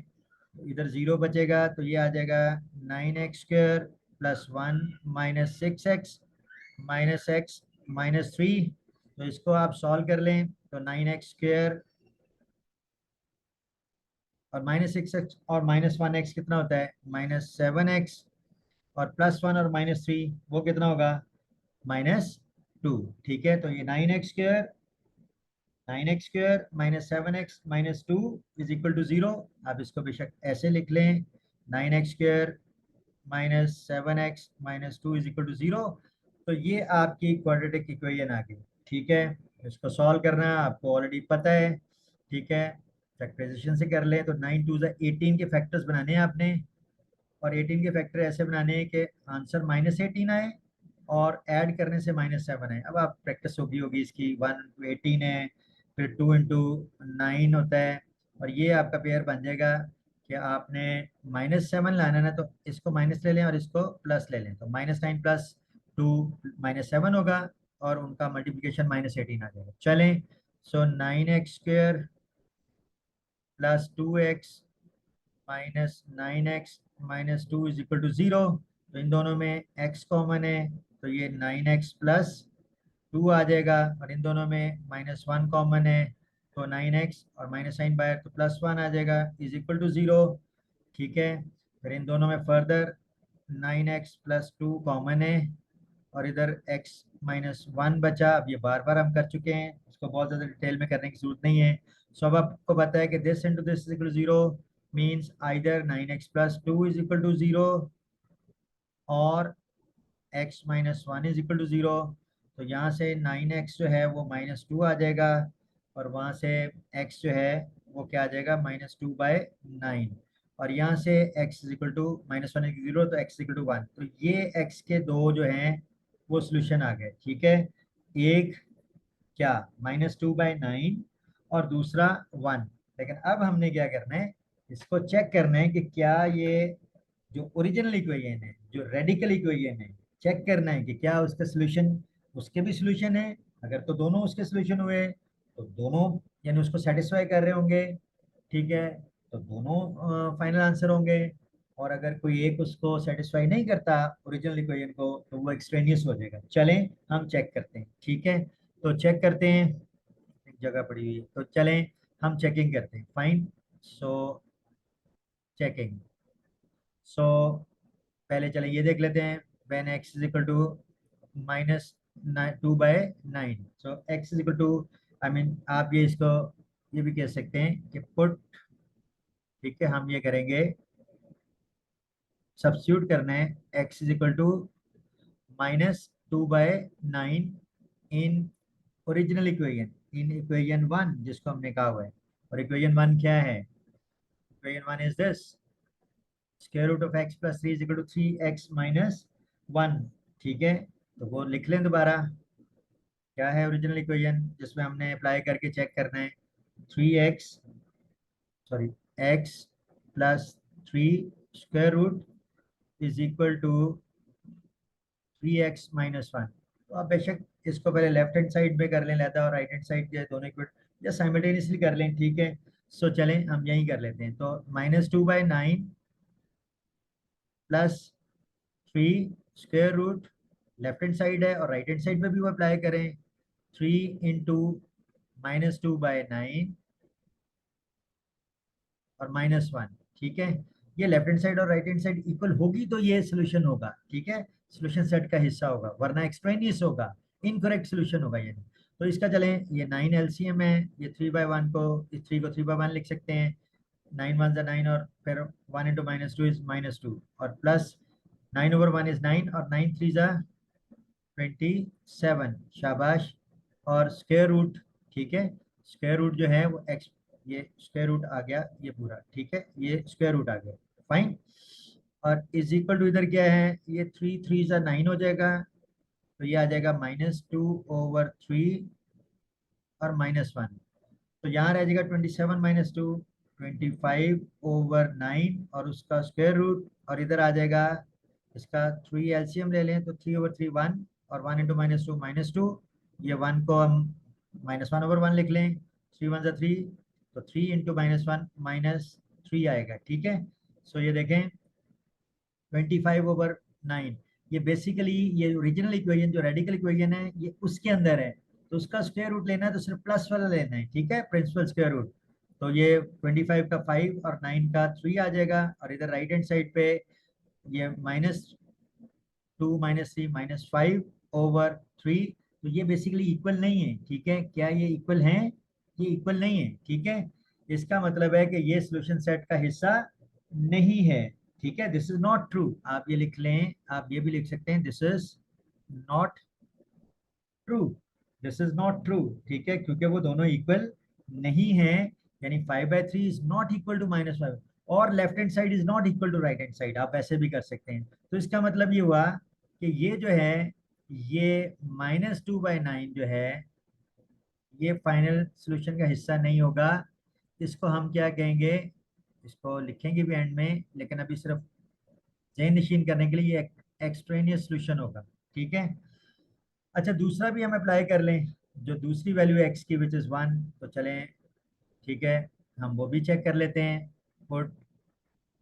तो इधर 0 बचेगा, तो ये आ जाएगा 9x² +1 -6x -x -3। तो इसको आप सॉल्व कर लें, तो 9x² और -6x और -1x कितना होता है, -7x, और +1 और -3 वो कितना होगा, -2, ठीक है। तो ये 9x² -7x -2 = 0। आप इसको बेशक ऐसे लिख लें, 9x² -7x -2 = 0। तो ये आपकी क्वाड्रेटिक इक्वेशन आ गई, ठीक है। इसको सॉल्व करना आपको ऑलरेडी पता है, ठीक है। फैक्टराइजेशन से कर लें, तो 9 × 2 = 18 के फैक्टर्स बनाने हैं आपने, और 18 के फैक्टर ऐसे बनाने हैं कि आंसर -18 आए और ऐड करने से -7 है। अब आप प्रैक्टिस होगी होगी इसकी, 1 × 18 है, फिर 2 × 9 होता है, और ये आपका पेयर बन जाएगा कि आपने -7 लाना है ना, तो इसको माइनस ले लें और इसको प्लस ले लें, तो -9 + 2 -7 होगा, और उनका मल्टीप्लिकेशन -18 आ जाएगा। चलें, सो 9x² +2x -9x -2 = 0। तो इन दोनों में x कॉमन है, तो ये 9x +2 आ जाएगा, और इन दोनों में -1 कॉमन है, तो 9x और -9 बाहर, तो +1 आ जाएगा, = 0, ठीक है। फिर इन दोनों में फर्दर 9x +2 कॉमन है, और इधर x-1 बचा। अब ये बार बार हम कर चुके हैं, इसको बहुत ज़्यादा डिटेल में करने की जरूरत नहीं है। सो अब आपको पता है कि this into this equal to 0 means either 9x +2 = 0 और x-1 = 0। तो यहाँ से 9x जो है वो -2 आ जाएगा, और वहाँ से x जो है वो क्या आ जाएगा, -2/9, और यहाँ से x = -1 0, तो x = 1। तो ये x के दो जो हैं वो सोल्यूशन आ गए, ठीक है। एक क्या, -2/9, और दूसरा 1। लेकिन अब हमने क्या करना है, इसको चेक करना है कि क्या ये जो ओरिजिनल इक्वेशन है, जो रेडिकल इक्वेशन है, चेक करना है कि क्या उसका सोल्यूशन उसके भी सोल्यूशन है। अगर तो दोनों उसके सोल्यूशन हुए, तो दोनों यानी उसको सेटिस्फाई कर रहे होंगे, ठीक है, तो दोनों फाइनल आंसर होंगे। और अगर कोई एक उसको सेटिस्फाई नहीं करता ओरिजिनल इक्वेशन को, तो वो एक्सट्रेनियस हो जाएगा। चलें हम चेक करते हैं, ठीक है। तो चेक करते हैं, एक जगह पड़ी हुई है, तो चलें हम चेकिंग करते हैं। फाइन, सो चेकिंग, सो पहले चले ये देख लेते हैं, when x = -2/9, so x I mean आप ये इसको ये भी कह सकते हैं कि पुट, ठीक है। हम ये करेंगे, सब्स्टिट्यूट करना है x -2/9 इन ओरिजिनल इक्वेशन, इन इक्वेशन 1 जिसको हमने कहा हुआ है। और इक्वेशन 1 क्या है, equation 1 is this, square root of x+3 = 3x-1, ठीक है। तो वो लिख लें दोबारा, क्या है ओरिजिनल इक्वेशन जिसमें हमने अप्लाई करके चेक करना है, 3x sorry x+3 square root is equal to 3x-1। तो आप बेशक इसको पहले लेफ्ट हैंड साइड में कर लें लेता, और राइट हैंड साइड के दोनों इक्वल या साइमल्टेनियसली कर लें, ठीक है। सो चलें हम यही कर लेते हैं, तो -2/9 plus 3 square root, left hand side है और राइट हैंड साइड पे भी वो अप्लाई करें, 3 × -2/9 और -1। ठीक है, ये लेफ्ट हैंड साइड और राइट हैंड साइड इक्वल होगी तो ये सोल्यूशन होगा। ठीक है, सोल्यूशन सेट का हिस्सा होगा, वरना एक्सट्रेनियस होगा, इनकरेक्ट सोल्यूशन होगा ये। तो इसका चलें, ये 9 एलसीएम है, ये 3/1 को, इस 3 को 3/1 लिख सकते हैं, 9 1 9 और फिर 1 × -2 इज -2 और प्लस 9/1 इज 9 और 9 3 27, शाबाश। और स्क्वायर रूट, ठीक है, स्क्वायर रूट जो है वो एक्स, ये स्क्वायर रूट आ गया ये पूरा, ठीक है, ये स्क्वायर रूट आ गया, फाइन। और इज इक्वल टू इधर क्या है, ये 3 3 9 हो जाएगा, तो ये आ जाएगा -2/3 और -1, तो यहाँ रह जाएगा 27 - 2, 25/9 और उसका स्क्वायर रूट, और इधर आ जाएगा इसका 3 एलसीएम ले लें तो 3/3 1 और 1 × -2 -2, ये 1 को हम -1/1 लिख लें, 3 1 3, तो 3 × -1 -3 आएगा। ठीक है, सो ये देखें 25/9, ये बेसिकली ये ओरिजिनल इक्वेशन जो रेडिकल इक्वेशन है ये उसके अंदर है, तो उसका स्क्वायर रूट लेना है तो सिर्फ प्लस वाला लेना है। ठीक है, प्रिंसिपल स्क्वायर रूट, तो ये 25 का 5 और 9 का 3 आ जाएगा, और इधर राइट हैंड साइड पे ये -2 -3 -5/3, तो ये बेसिकली इक्वल नहीं है। ठीक है, क्या ये इक्वल हैं? ये इक्वल नहीं है। ठीक है, इसका मतलब है कि ये सॉल्यूशन सेट का हिस्सा नहीं है। ठीक है, दिस इज नॉट ट्रू, आप ये लिख लें, आप ये भी लिख सकते हैं, this is not true, this is not true. ठीक है, क्योंकि वो दोनों इक्वल नहीं है, यानी 5/3 इज नॉट इक्वल टू -5 और left hand side is not equal to right hand side, आप ऐसे भी कर सकते हैं। तो इसका मतलब ये हुआ कि ये जो है, ये -2/9 जो है ये फाइनल सॉल्यूशन का हिस्सा नहीं होगा। इसको हम क्या कहेंगे, इसको लिखेंगे भी एंड में, लेकिन अभी सिर्फ जहन नशीन करने के लिए ये एक्सट्रेनियस सॉल्यूशन होगा। ठीक है, अच्छा दूसरा भी हम अप्लाई कर लें, जो दूसरी वैल्यू एक्स की विच इज़ 1, तो चलें, ठीक है, हम वो भी चेक कर लेते हैं। पुट,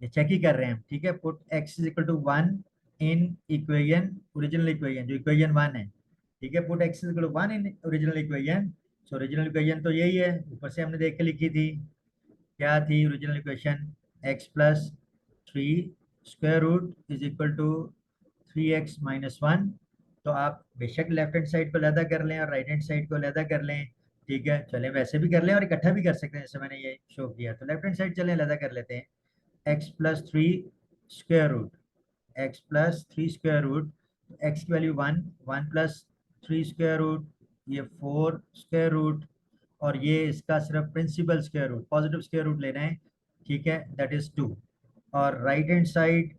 ये चेक ही कर रहे हैं हम, ठीक है, put x is equal to 1 in equation, original equation जो इक्वेशन 1 है। ठीक है, put x is equal to 1 in original equation, so original equation तो यही है, ऊपर से हमने देख के लिखी थी, क्या थी original equation, x+3 square root is equal to 3x - 1। तो आप बेशक लेफ्ट हैंड साइड को अलहदा कर लें और राइट हैंड साइड को अलहदा कर लें। ठीक है, चलें वैसे भी कर लें और इकट्ठा भी कर सकते हैं, जैसे मैंने ये शो किया, तो लेफ्ट हैंड साइड चलें अलहदा कर लेते हैं, x+3 square root, x+3 square root, x की वैल्यू 1, 1+3 स्क्वायर रूट, ये 4 स्क्वायर रूट, और ये इसका सिर्फ principal square root, positive square root लेना है। ठीक है, दैट इज 2, और राइट हैंड साइड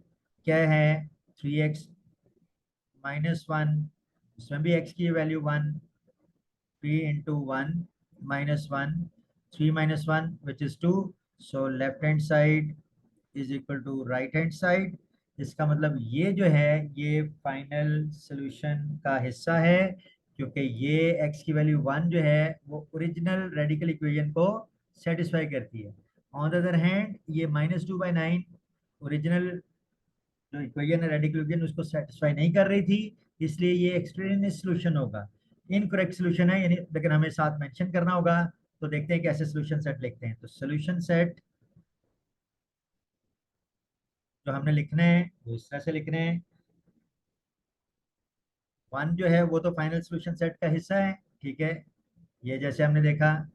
क्या है, 3x - 1, इसमें भी x की value 1, 3 × 1 -1, 3 -1 which is 2, so left hand side is equal to right hand side। इसका मतलब ये जो है ये फाइनल सॉल्यूशन का हिस्सा है, क्योंकि ये x की वैल्यू 1 जो है वो ओरिजिनल रेडिकल इक्वेशन को सेटिस्फाई करती है। ऑन द अदर हैंड ये -2/9 ओरिजिनल जो इक्वेशन है रेडिकल इक्वेशन उसको सेटिस्फाई नहीं कर रही थी, इसलिए ये एक्सट्रेनियस सॉल्यूशन होगा, इनकरेक्ट सॉल्यूशन है, यानी लेकिन हमें साथ मेंशन करना होगा। तो देखते हैं कैसे सॉल्यूशन सेट लिखते हैं, तो सॉल्यूशन सेट जो हमने लिखने हैं वो इस तरह से लिखने हैं, 1 जो है वो तो फाइनल सॉल्यूशन सेट का हिस्सा है। ठीक है, ये जैसे हमने देखा,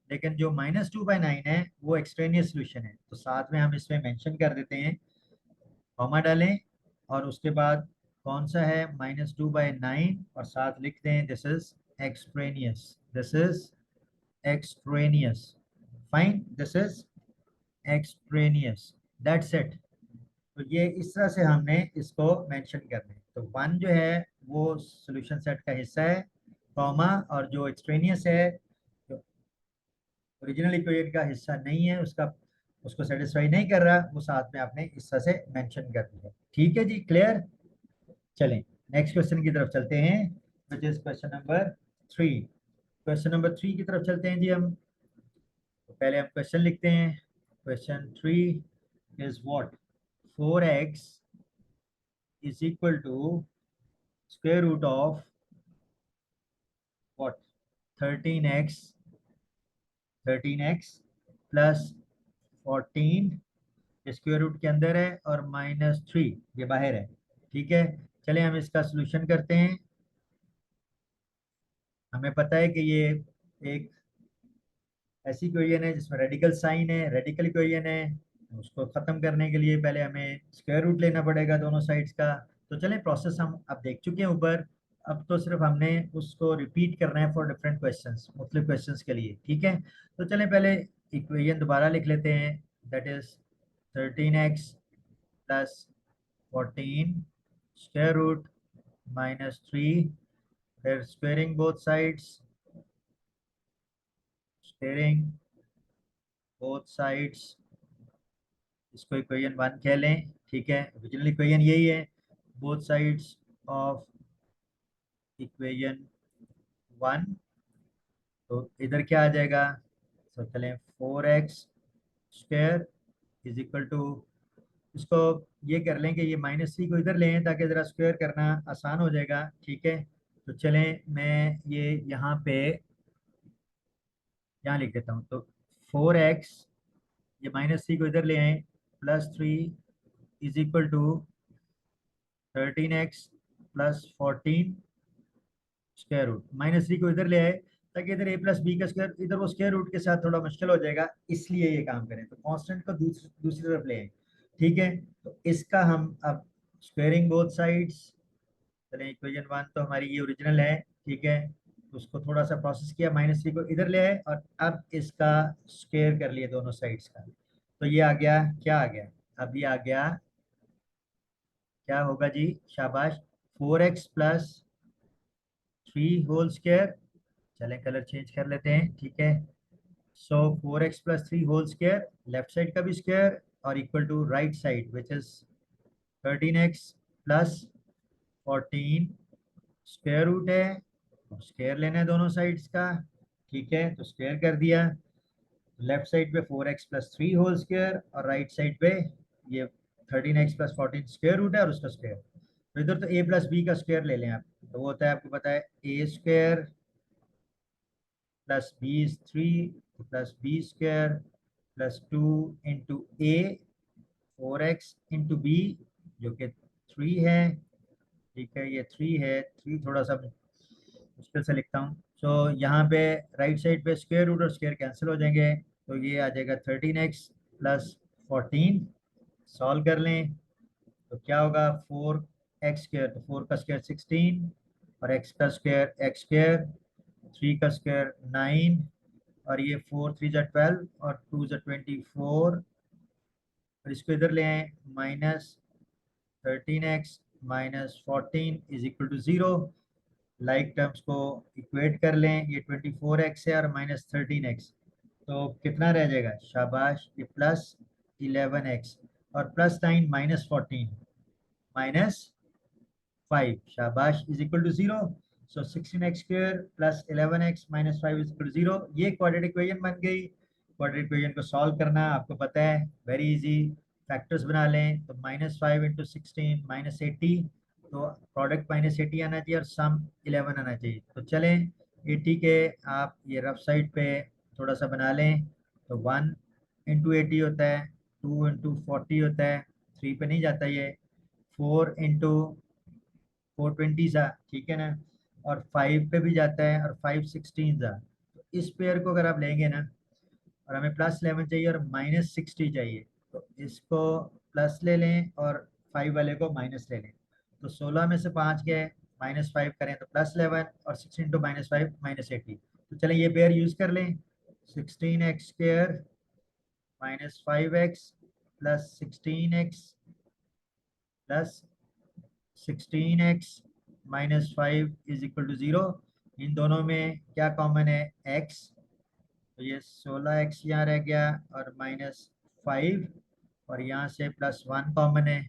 लेकिन जो -2/9 है वो एक्सट्रेनियस सॉल्यूशन है, तो साथ में हम इसमें मेंशन कर देते हैं, कॉमा डालें, और उसके बाद कौन सा है -2/9, और साथ लिखते हैं this is extraneous, this is extraneous, fine, this is extraneous, that's it. तो ये इस तरह से हमने इसको मेंशन करना है, तो 1 जो है वो सॉल्यूशन सेट का हिस्सा है, कॉमा, और जो एक्सट्रेनियस है, जो ओरिजिनल इक्वेशन का हिस्सा नहीं है, उसका उसको सेटिस्फाई नहीं कर रहा, वो साथ में आपने इस तरह से मेंशन कर दिया। ठीक है जी, क्लियर। चलें नेक्स्ट क्वेश्चन की तरफ चलते हैं, which is question number 3। Question number 3 की तरफ चलते हैं जी हम, तो पहले हम क्वेश्चन लिखते हैं। Question 3 is what, 4x is equal to square root of what 13x 13x plus 14 square root के अंदर है और -3 ये बाहर है। ठीक है, चलिए हम इसका सॉल्यूशन करते हैं। हमें पता है कि ये एक ऐसी इक्वेशन है जिसमें रेडिकल साइन है, रेडिकल इक्वेशन है। उसको खत्म करने के लिए पहले हमें स्क्वायर रूट लेना पड़ेगा दोनों साइड्स का। तो चलें, प्रोसेस हम अब देख चुके हैं ऊपर। अब तो सिर्फ हमने उसको रिपीट करना है फॉर डिफरेंट क्वेश्चंस, मुख्तलिफ क्वेश्चंस के लिए। ठीक है, तो चलें पहले इक्वेशन दोबारा लिख लेते हैं। That is 13x plus 14 square root -3, फिर squaring both sides, squaring both sides, इसको इक्वेशन 1 कह लें। ठीक है, ओरिजिनल इक्वेशन यही है, बोथ साइड्स ऑफ इक्वेशन 1। तो इधर क्या आ जाएगा, तो चलें 4x square is equal to, इसको ये कर लें कि ये -3 को इधर लें ताकि ज़रा स्क्वायर करना आसान हो जाएगा। ठीक है, तो चलें मैं ये यहाँ लिख देता हूँ। तो 4x, ये -3 को इधर ले आए, +3 is equal to 13x plus 14 square root. -3 को इधर ले आए ताकि इधर a प्लस बी का स्क्वायर, इधर वो स्क्वायर रूट के साथ थोड़ा मुश्किल हो जाएगा, इसलिए ये काम करें। तो कांस्टेंट को दूसरी दूसरी तरफ ले आए। ठीक है, तो इसका हम अब स्क्वायरिंग बोथ साइड्स, चलें इक्वेशन 1 तो हमारी ये ओरिजिनल है। ठीक है, तो उसको थोड़ा सा प्रोसेस किया, -3 को इधर ले आए और अब इसका स्क्वायर कर लिए दोनों साइड्स का। तो ये आ गया, क्या आ गया, अब ये आ गया, क्या होगा जी, शाबाश, 4x प्लस 3 होल स्क्वायर। चलें कलर चेंज कर लेते हैं। ठीक है, so 4x plus 3 whole square, left side का भी स्क्वायर और equal to right side which is 13x plus 14 square root है, स्क्वायर लेना है दोनों साइड्स का। ठीक है, तो स्क्वायर कर दिया, लेफ्ट साइड पे 4x प्लस 3 होल स्क्वायर और राइट साइड पे ये 13x प्लस 14 स्क्वायर रूट है और उसका स्क्वायर। तो इधर तो a प्लस बी का स्क्वायर ले लें आप, तो वो होता है, आपको पता है, a square plus b is 3 plus b square plus 2 into a 4x into b जो कि 3 है। ठीक है, ये 3 है, 3 थोड़ा सा मुश्किल से लिखता हूँ। सो यहाँ पे राइट साइड पे स्क्वायर रूट और स्क्वायर कैंसिल हो जाएंगे, तो ये आ जाएगा 13x प्लस 14। सॉल्व कर लें तो क्या होगा, 4x स्क्वायर, तो 4 का स्क्वायर 16 और x का स्क्वायर x स्क्वायर, 3 का स्क्वायर 9 और ये 4 3 जा 12 और 2 जा 24 और इसको इधर ले आए, -13x minus 14 is equal to 0। Like terms को इक्वेट कर लें, ये 24x है और -13x, तो कितना रह जाएगा, शाबाश, ये +11x और +9 -14 -5, शाबाश, is equal to 0। So 16x square plus 11x minus 5 is equal to 0। ये क्वाड्रेटिक इक्वेशन बन गई। क्वाड्रेटिक इक्वेशन को सॉल्व करना आपको पता है, वेरी इजी, फैक्टर्स बना लें। तो -5 इंटू 16 -80, तो प्रोडक्ट -80 आना चाहिए और सम 11 आना चाहिए। तो चलें 80 के आप ये रफ साइड पे थोड़ा सा बना लें। तो 1 इंटू 80 होता है, 2 इंटू 40 होता है, 3 पे नहीं जाता ये, 4 इंटू 420 सा, ठीक है ना, और 5 पे भी जाता है और 5 16 सा। तो इस पेयर को अगर आप लेंगे ना, और हमें +11 चाहिए और -60 चाहिए, तो इसको प्लस ले लें और 5 वाले को माइनस ले लें। तो 16 में से 5 गए, -5 करें तो +11 और 16 टू -5 -80। तो चलें ये पेयर यूज कर लें, 16x square -5x plus 16x plus 16x -5 is equal to 0। इन दोनों में क्या कॉमन है, x, तो ये 16x यहाँ रह गया और -5 और यहाँ से +1 कॉमन है,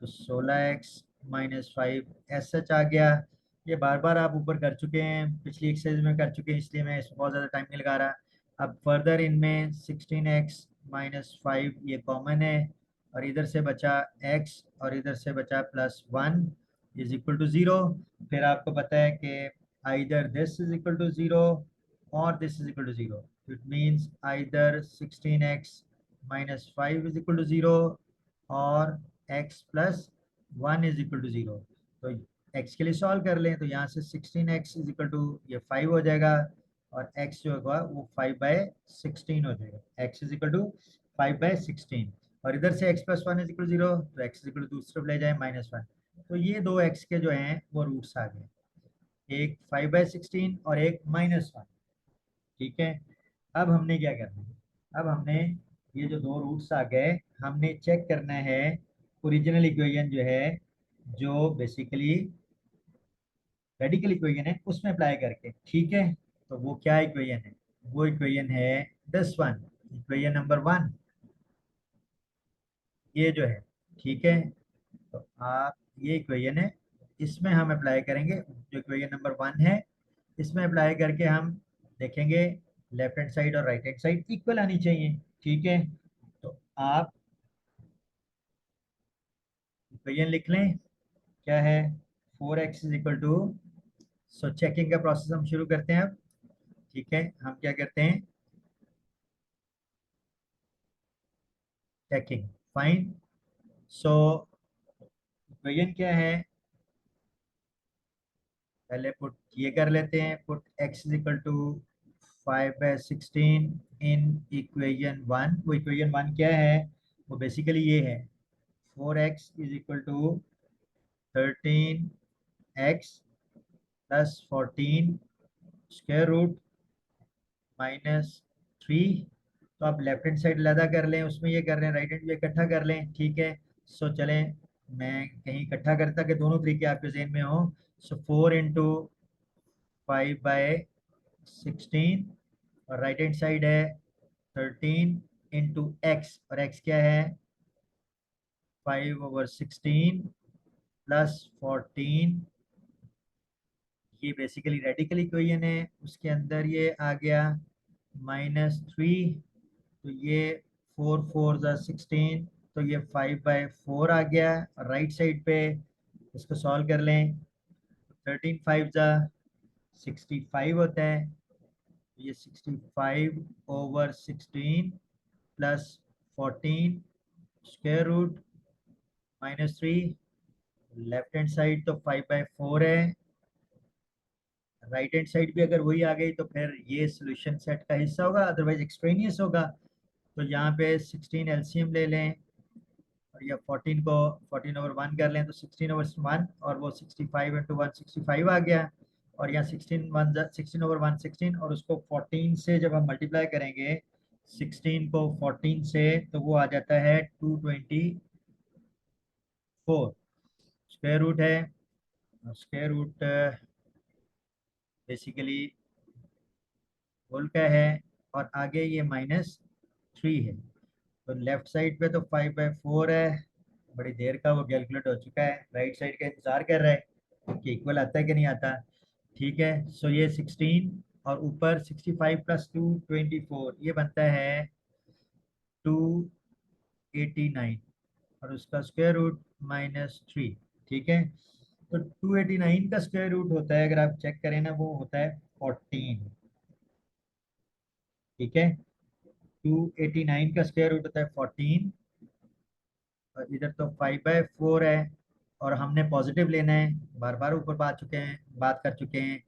तो 16x -5 एस सच आ गया। ये बार बार आप ऊपर कर चुके हैं, पिछली एक्सरसाइज में कर चुके हैं, इसलिए मैं इसमें बहुत ज़्यादा टाइम नहीं लगा रहा। अब फर्दर इनमें 16x -5 ये कॉमन है, और इधर से बचा x और इधर से बचा +1 इज इक्वल टू 0। फिर आपको पता है कि either this is equal to 0 और this is equal to 0। It means either 16x minus 5 is equal to 0 और x plus 1 is equal to 0। तो x के लिए सॉल्व कर लें तो यहाँ से 16x इज इक्वल टू ये 5 हो जाएगा और x जो होगा वो 5/16 हो जाएगा। x इज इक्वल टू 5/16 और इधर से x plus 1 is equal to 0 तो x इज इक्वल टू दूसरी तरफ ले जाए -1। तो ये दो x के जो हैं वो रूट्स आ गए, एक 5/16 और एक -1। ठीक है, अब हमने क्या करना है, अब हमने ये जो दो रूट्स आ गए हमने चेक करना है ओरिजिनल इक्वेशन जो है, जो बेसिकली रेडिकल इक्वेशन है उसमें अप्लाई करके। ठीक है, तो वो क्या इक्वेशन है, वो इक्वेशन है दिस वन, इक्वेशन नंबर 1 ये जो है। ठीक है, तो आप ये इक्वेशन है, इसमें हम अप्लाई करेंगे जो इक्वेशन नंबर 1 है, इसमें अप्लाई करके हम देखेंगे लेफ्ट हैंड साइड और राइट हैंड साइड इक्वल आनी चाहिए। ठीक है, तो आप इक्वेशन लिख लें, क्या है 4x is equal to, so checking का प्रोसेस हम शुरू करते हैं अब। ठीक है, हम क्या करते हैं, चेकिंग, फाइन। सो इक्वेशन क्या है, पहले पुट ये कर लेते हैं, put x is equal to 5/16 in equation 1। वो इक्वेशन 1 क्या है, वो बेसिकली ये है 4x is equal to 13x plus 14 square root -3। तो आप लेफ्ट हैंड साइड अलहदा कर लें, उसमें ये कर रहे हैं, राइट हैंड भी इकट्ठा कर लें। ठीक है, सो चलें मैं कहीं इकट्ठा करता कि दोनों तरीके आपके जहन में हो। सो 4 × 5/16 और राइट हैंड साइड है 13 × x और x क्या है 5/16 प्लस 14। ये बेसिकली रेडिकल इक्वेशन है, उसके अंदर ये आ गया -3। तो ये 4 × 4 = 16, तो ये 5/4 आ गया। और राइट साइड पे इसको सॉल्व कर लें, 13×5 = 65 होता है। ये 65/16 plus 14 square root -3। Left hand side तो 5/4 है, राइट हैंड साइड भी अगर वही आ गई तो फिर ये सॉल्यूशन सेट का हिस्सा होगा, अदरवाइज एक्सट्रेनियस होगा। तो यहाँ पे 16 एलसीएम ले लें और या 14 को 14/1 कर लें तो 16/1 और वो 65 × 1 65 आ गया। और यहाँ 16/1 16 और उसको 14 से जब हम मल्टीप्लाई करेंगे 16 को 14 से तो वो आ जाता है 224 स्क्वायर रूट है। स्क्वायर रूट बेसिकली होल का है और आगे ये -3 है। तो लेफ्ट साइड पे तो 5/4 है, बड़ी देर का वो कैलकुलेट हो चुका है, राइट साइड का इंतजार कर रहा है कि इक्वल आता है कि नहीं आता। ठीक है, सो ये 16 और ऊपर 65 + 2 24 ये बनता है 289 और उसका स्क्वायर रूट -3। ठीक है, तो 289 का स्क्वायर रूट होता है, अगर आप चेक करें ना, वो होता है 14। ठीक है, 289 का स्क्वायर रूट होता है 14 और इधर तो 5/4 है और हमने पॉजिटिव लेना है। बार बार ऊपर बात कर चुके हैं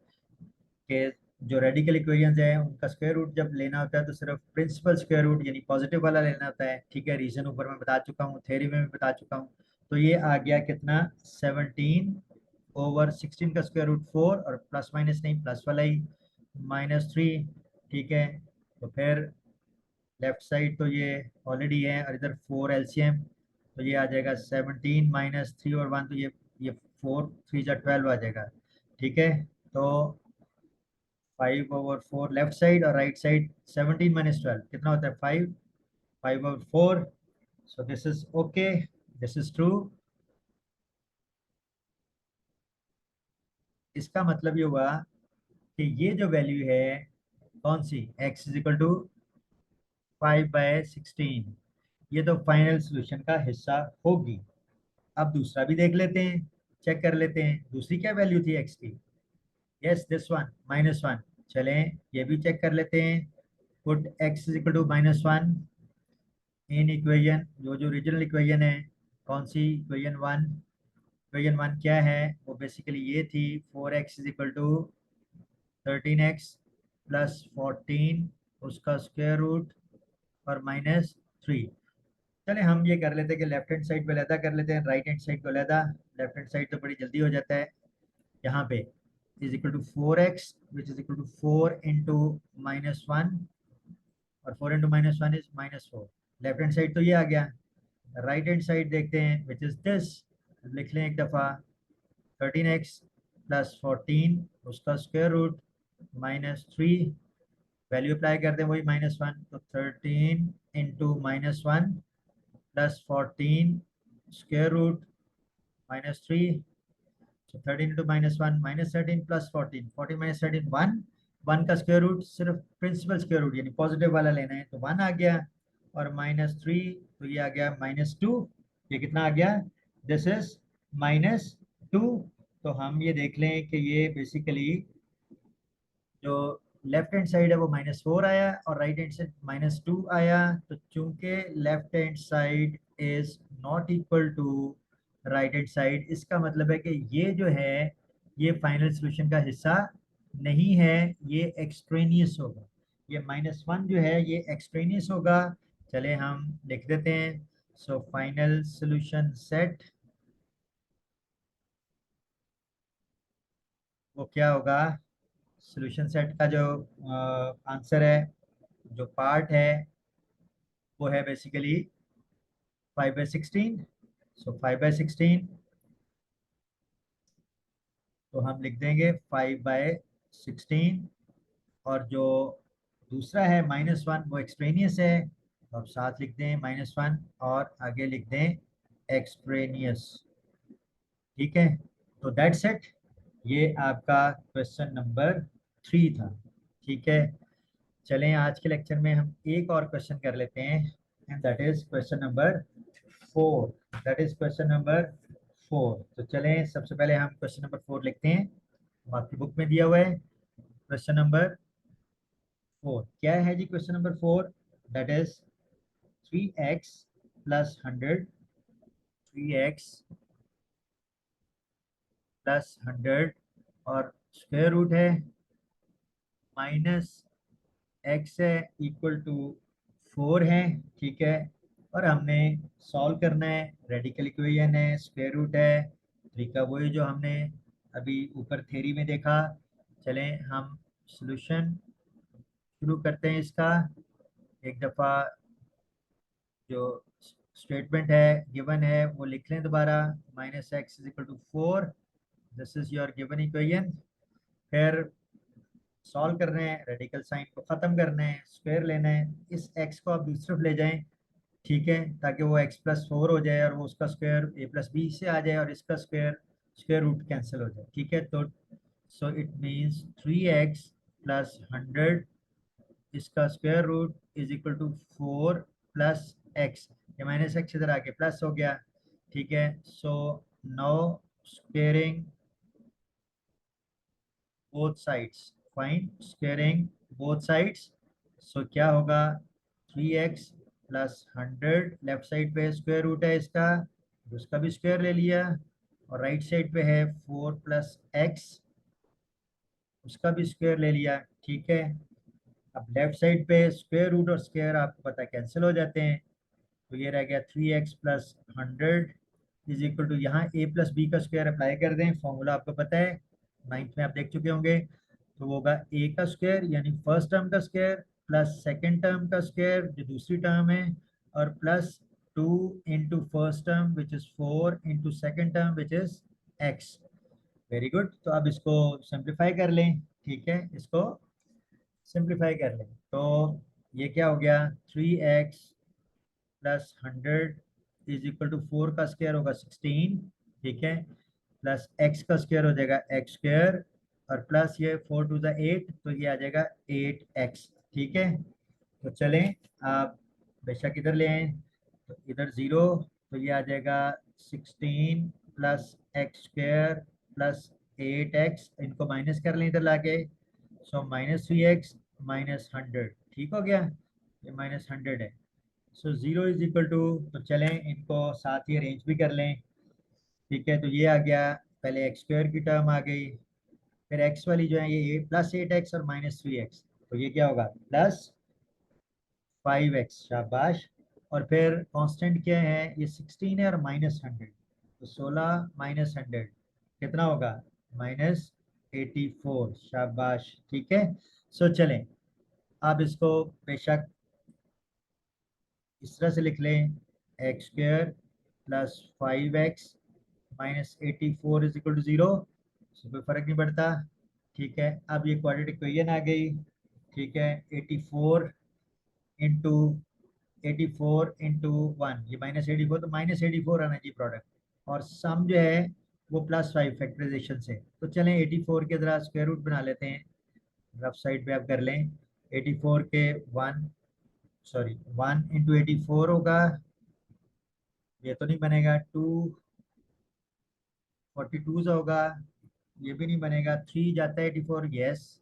कि जो रेडिकल इक्वेशंस है उनका स्क्वायर रूट जब लेना होता है तो सिर्फ प्रिंसिपल स्क्वायर रूट यानी पॉजिटिव वाला लेना होता है। ठीक है, रीजन ऊपर मैं बता चुका हूँ, थ्योरी में भी बता चुका हूँ। तो ये आ गया कितना 17/16 का स्क्वायर रूट 4 और प्लस माइनस नहीं प्लस वाला ही -3। ठीक है, तो फिर लेफ्ट साइड तो ये ऑलरेडी है और इधर 4 एलसीएम, तो ये आ जाएगा 17 -3 और 1, तो ये 4 3 जा 12 आ जाएगा। ठीक है, तो 5/4 लेफ्ट साइड और राइट साइड 17 - 12 कितना होता है 5, 5/4। So this is okay, this is true. इसका मतलब ये हुआ कि ये जो वैल्यू है कौन सी x इज इक्वल टू 5/16, ये तो फाइनल सोल्यूशन का हिस्सा होगी। अब दूसरा भी देख लेते हैं, चेक कर लेते हैं दूसरी क्या वैल्यू थी एक्स की। Yes this one -1। चलें ये भी चेक कर लेते हैं। Put x is equal to -1 in equation, जो जो ओरिजिनल इक्वेशन है, कौन सी, इक्वेशन 1। इक्वेशन 1 क्या है, वो बेसिकली ये थी 4x is equal to 13x plus 14 उसका स्क्वायर रूट और -3। चले हम ये कर लेते हैं कि लेफ्ट हैंड साइड को अलहदा कर लेते हैं, राइट हैंड साइड को अलहदा। लेफ्ट हैंड साइड तो बड़ी जल्दी हो जाता है। यहाँ पे is equal to 4x which is equal to 4 into -1, और 4 into -1 is -4। Left hand side तो ये आ गया। राइट हैंड साइड देखते हैं विच इज दिस, लिख लें एक दफ़ा। 13x प्लस 14 उसका स्क्वायर रूट -3, वैल्यू अप्लाई करते हैं वही -1, तो 13 into -1 plus 14 square root -3। So 13 into -1 -13 plus 14, 14 minus 13 1, 1 का स्क्वायर रूट सिर्फ प्रिंसिपल स्क्वायर रूट यानी पॉजिटिव वाला लेना है, तो 1 आ गया। और -3 तो ये आ गया -2। ये कितना आ गया, दिस इज -2। तो हम ये देख लें कि ये बेसिकली जो लेफ्ट हैंड साइड है वो -4 आया और राइट हैंड साइड -2 आया। तो चूंकि left hand side is not equal to right hand side, इसका मतलब है कि ये जो है ये फाइनल सॉल्यूशन का हिस्सा नहीं है, ये एक्सट्रेनियस होगा। ये -1 जो है ये एक्सट्रेनियस होगा। चले हम लिख देते हैं। सो फाइनल सॉल्यूशन सेट वो क्या होगा, सॉल्यूशन सेट का जो आंसर है, जो पार्ट है, वो है बेसिकली 5/16। सो 5/16 तो हम लिख देंगे 5/16। और जो दूसरा है -1 वो एक्सट्रेनियस है, तो अब साथ लिख दें -1 और आगे लिख दें एक्सट्रेनियस। ठीक है, तो दैट्स इट। ये आपका क्वेश्चन नंबर 3 था। ठीक है, चलें आज के लेक्चर में हम एक और क्वेश्चन कर लेते हैं, and that is question number 4। That is question number 4। तो चलें सबसे पहले हम क्वेश्चन नंबर 4 लिखते हैं, आपकी बुक में दिया हुआ है क्वेश्चन नंबर 4। क्या है जी question number 4, that is 3x plus 100, 3x plus 100 और स्क्वायर रूट है -x है इक्वल टू 4 है। ठीक है, और हमने सॉल्व करना है, रेडिकल इक्वेशन है, स्क्वायर रूट है 3 का, वही जो हमने अभी ऊपर थ्योरी में देखा। चलें हम सॉल्यूशन शुरू करते हैं इसका। एक दफ़ा जो स्टेटमेंट है गिवन है वो लिख लें दोबारा। -x is equal to 4, this is your given equation. फिर सॉल्व कर रहे हैं, रेडिकल साइन को ख़त्म करना है, स्क्वायर लेना है, इस x को आप दूसरी तरफ ले जाएं। ठीक है, ताकि वो x+4 हो जाए और वो उसका स्क्वायर a+b से आ जाए और इसका स्क्वायर स्क्वायर रूट कैंसिल हो जाए। ठीक है, तो सो इट मीन्स 3x प्लस 100 इसका square root is equal to 4 plus x, ये -x इधर आके प्लस हो गया। ठीक है, so no squaring both sides, fine squaring both sides. So क्या होगा, 3x प्लस 100 लेफ्ट साइड पे स्क्वायर रूट है इसका, उसका भी स्क्वायर ले लिया, और राइट साइड पे है 4 प्लस एक्स, उसका भी स्क्वायर ले लिया। ठीक है, अब लेफ्ट साइड पे स्क्वायर रूट और स्क्वायर आपको पता है कैंसिल हो जाते हैं, तो ये रह गया 3x plus 100 is equal to, यहाँ a+b का स्क्वायर अप्लाई कर दें, फॉर्मूला आपको पता है, 9th में आप देख चुके होंगे। तो वो होगा a का स्क्वायर यानी फर्स्ट टर्म का स्क्वायर प्लस सेकेंड टर्म का स्क्वायर जो दूसरी टर्म है, और plus 2 into first term which is 4 into second term which is x। Very good, तो अब इसको सिंप्लीफाई कर लें। ठीक है, इसको सिंप्लीफाई कर लें तो ये क्या हो गया, 3x plus 100 is equal to 4 का स्क्वायर होगा 16। ठीक है, प्लस x का स्क्वायर हो जाएगा x स्क्वायर, और प्लस ये 4 टू द 8 तो ये आ जाएगा 8x। ठीक है, तो चलें आप बेशक इधर ले आए, तो इधर 0, तो ये आ जाएगा 16 plus x square plus 8x, इनको माइनस कर लें इधर लाके, सो -3x माइनस 100, ठीक हो गया, ये -100 है। सो 0 इज इक्वल टू, तो चलें इनको साथ ही अरेंज भी कर लें, ठीक है। तो ये आ गया, पहले एक्स स्क्वायर की टर्म आ गई, फिर एक्स वाली जो है ये +8x और -3x, तो ये क्या होगा +5x, शाबाश। और फिर कांस्टेंट क्या है, ये 16 है और -100, तो 16 -100 कितना होगा -84, शाबाश, ठीक है। सो चलें, अब इसको बेशक इस तरह से लिख लें, x square plus 5x -84 is equal to 0, कोई फर्क नहीं पड़ता, ठीक है। अब ये क्वाड्रेटिक इक्वेशन आ गई, ठीक है। 84 इंटू 84 इंटू 1, ये -84, तो -84 आना चाहिए प्रोडक्ट, और सम जो है वो +5 फैक्टराइजेशन से। तो चलें 84 के जरा स्क्वायर रूट बना लेते हैं, रफ साइड पे आप कर लें। 84 के 1 इंटू 84 होगा, ये तो नहीं बनेगा, 242 होगा, ये भी नहीं बनेगा। 3 जाता है 84, यस।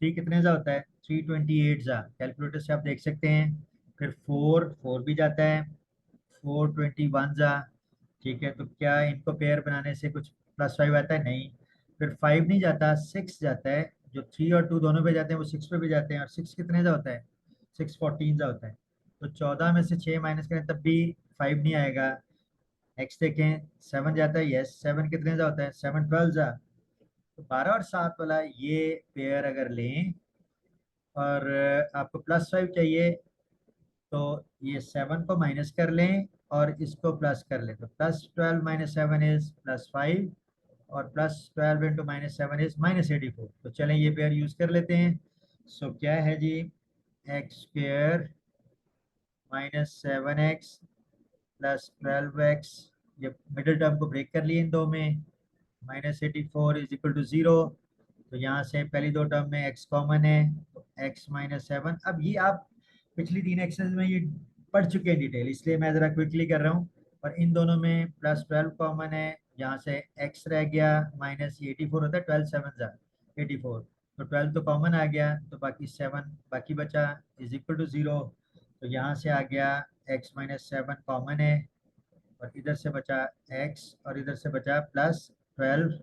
3 कितने सा होता है, 328 सा, कैलकुलेटर से आप देख सकते हैं। फिर 4 भी जाता है, 421 सा, ठीक है। तो क्या इनको पेयर बनाने से कुछ +5 आता है, नहीं। फिर 5 नहीं जाता, 6 जाता है, जो 3 और 2 दोनों पे जाते हैं वो 6 पे भी जाते हैं, और 6 कितने सा होता है, 614 सा होता है। तो 14 में से 6 माइनस करें तब भी 5 नहीं आएगा। नेक्स्ट देखें, 7 जाता है, यस। 7 कितने का होता है, 7 12 जा। तो 12 और 7 वाला ये पेयर अगर लें, और आपको +5 चाहिए, तो ये 7 को माइनस कर लें और इसको प्लस कर लें, तो +12 -7 इज +5, और +12 इंटू -7 इज -84। तो चलें ये पेयर यूज कर लेते हैं। सो क्या है जी, एक्स स्क्वेयर -7x +12x, ये मिडिल टर्म को ब्रेक कर लिए इन दो में, -84 इज इक्वल टू 0। तो यहाँ से पहली दो टर्म में x कॉमन है, तो x -7। अब ये आप पिछली 3 एक्सरसाइज में ये पढ़ चुके हैं डिटेल, इसलिए मैं ज़रा क्विकली कर रहा हूँ। और इन दोनों में +12 कॉमन है, यहाँ से x रह गया, -84 होता है, 12 7 जा 84, तो 12 तो कॉमन आ गया, तो बाकी 7 बाकी बचा, इज इक्वल टू 0। तो यहाँ से आ गया x -7 कॉमन है, और इधर से बचा x, और इधर से बचा +12